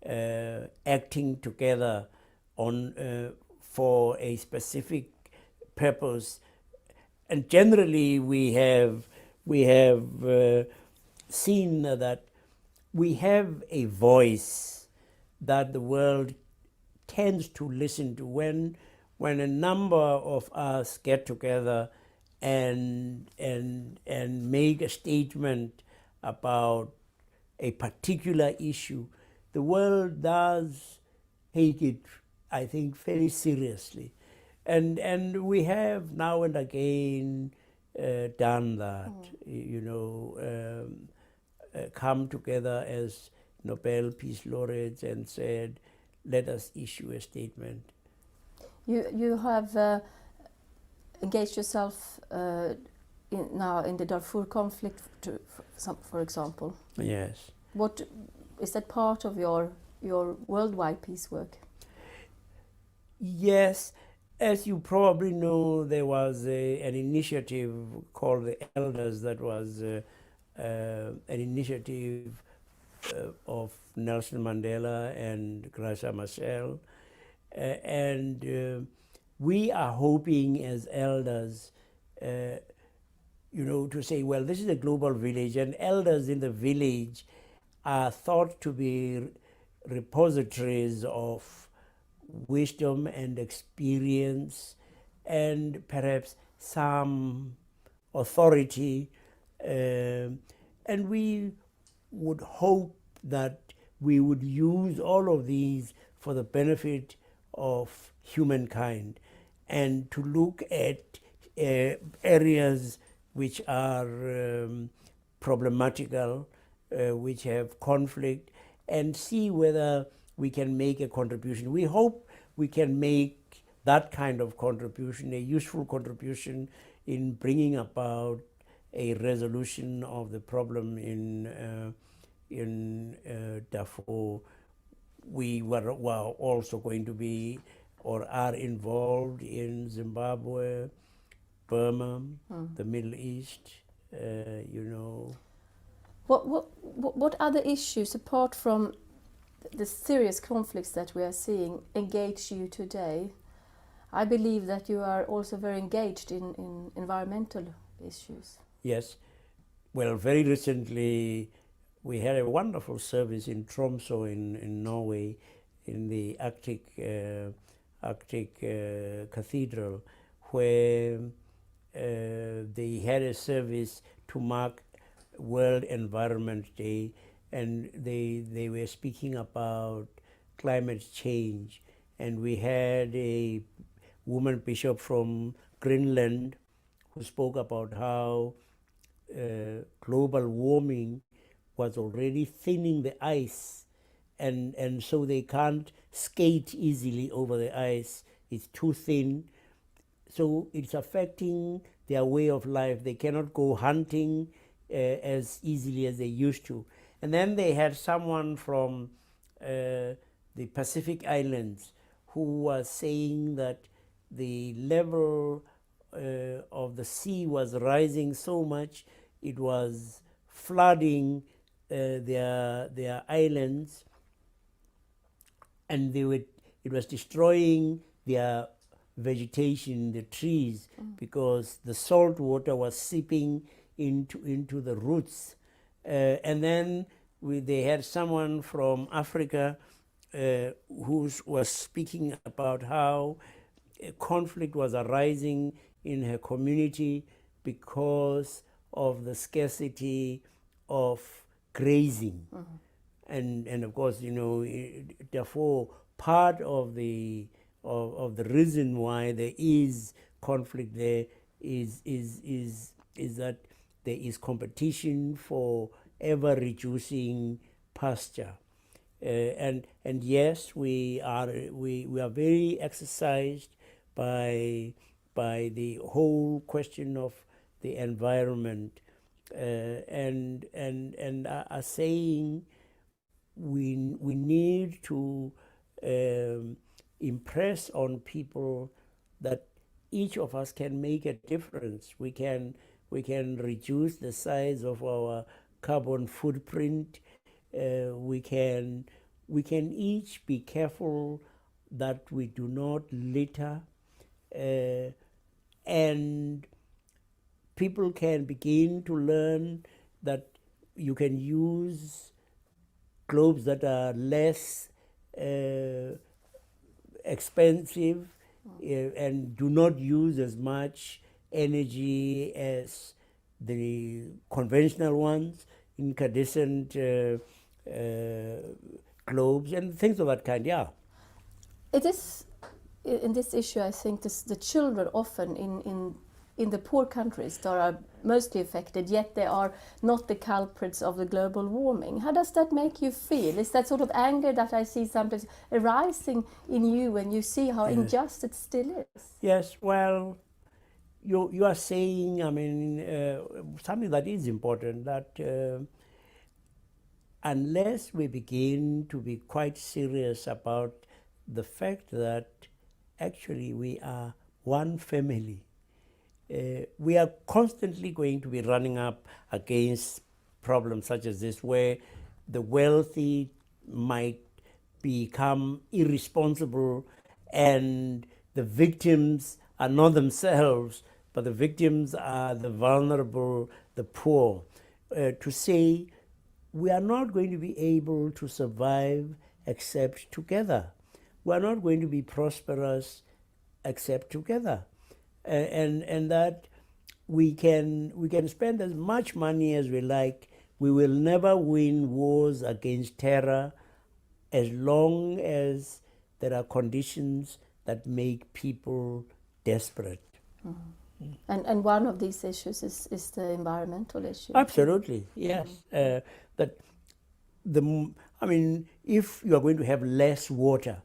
Speaker 16: acting together on for a specific purpose. And generally, we have seen that we have a voice that the world tends to listen to when a number of us get together and make a statement about a particular issue. The world does take it, I think, very seriously. And we have now and again done that, you know, come together as Nobel Peace Laureates and said, let us issue a statement.
Speaker 13: You have engaged yourself now in the Darfur conflict, for example.
Speaker 16: Yes.
Speaker 13: What is that part of your worldwide peace work?
Speaker 16: Yes. As you probably know, there was an initiative called the Elders that was an initiative of Nelson Mandela and Graça Machel. And we are hoping as elders, you know, to say, well, this is a global village, and elders in the village are thought to be repositories of wisdom and experience and perhaps some authority. And we would hope that we would use all of these for the benefit of humankind and to look at areas which are problematical, which have conflict, and see whether we can make a contribution. We hope we can make that kind of contribution, a useful contribution in bringing about a resolution of the problem in Darfur. We were also going to be or are involved in Zimbabwe, Burma, the Middle East, you know.
Speaker 13: What other issues, apart from the serious conflicts that we are seeing, engage you today? I believe that you are also very engaged in environmental issues.
Speaker 16: Yes. Well, very recently we had a wonderful service in Tromsø in Norway, in the Arctic Cathedral, where they had a service to mark World Environment Day, and they were speaking about climate change. And we had a woman bishop from Greenland who spoke about how global warming was already thinning the ice, and so they can't skate easily over the ice. It's too thin. So it's affecting their way of life. They cannot go hunting as easily as they used to. And then they had someone from the Pacific Islands who was saying that the level of the sea was rising so much, it was flooding their islands, and it was destroying their vegetation, the trees, because the salt water was seeping into the roots. And then they had someone from Africa who was speaking about how conflict was arising in her community because of the scarcity of grazing. And of course, you know, therefore part of the reason why there is conflict there is that there is competition for ever reducing pasture. And yes, we are very exercised by the whole question of the environment, and are saying we need to impress on people that each of us can make a difference. We can reduce the size of our carbon footprint. We can each be careful that we do not litter, and people can begin to learn that you can use globes that are less expensive and do not use as much energy as the conventional ones, incandescent globes and things of that kind. Yeah.
Speaker 13: It is, in this issue, I think the children often in the poor countries that are mostly affected, yet they are not the culprits of the global warming. How does that make you feel? Is that sort of anger that I see sometimes arising in you when you see how unjust it still is?
Speaker 16: Yes, well, you are saying, I mean, something that is important, that unless we begin to be quite serious about the fact that actually we are one family, we are constantly going to be running up against problems such as this, where the wealthy might become irresponsible and the victims are not themselves, but the victims are the vulnerable, the poor. To say we are not going to be able to survive except together. We are not going to be prosperous except together. And that we can spend as much money as we like. We will never win wars against terror as long as there are conditions that make people desperate.
Speaker 13: Mm-hmm. And one of these issues is the environmental issue.
Speaker 16: Absolutely, yes. That I mean, if you are going to have less water,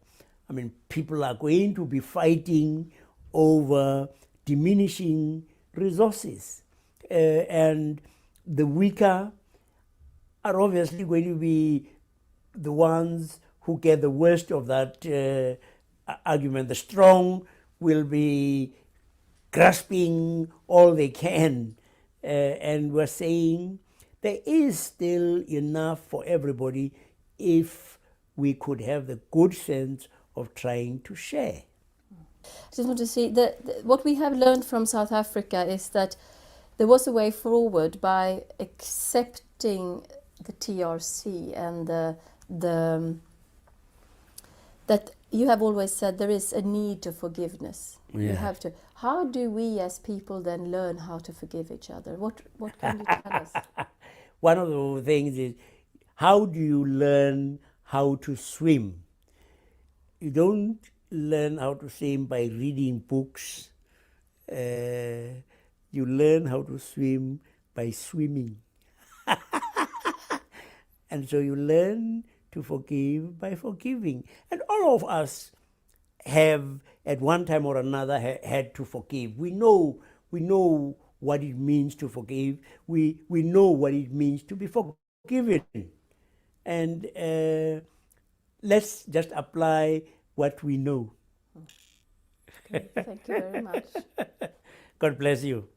Speaker 16: I mean, people are going to be fighting over diminishing resources, and the weaker are obviously going to be the ones who get the worst of that argument. The strong will be grasping all they can, and we're saying there is still enough for everybody if we could have the good sense of trying to share.
Speaker 13: I just want to see what we have learned from South Africa is that there was a way forward by accepting the TRC and that you have always said there is a need to forgiveness. Yeah. You have to. How do we as people then learn how to forgive each other? What can you tell us?
Speaker 16: One of the things is, how do you learn how to swim? You don't learn how to swim by reading books. You learn how to swim by swimming. And so you learn to forgive by forgiving. And all of us have, at one time or another, had to forgive. We know what it means to forgive. We know what it means to be forgiven. And let's just apply what we know.
Speaker 13: Okay, thank you very much.
Speaker 16: God bless you.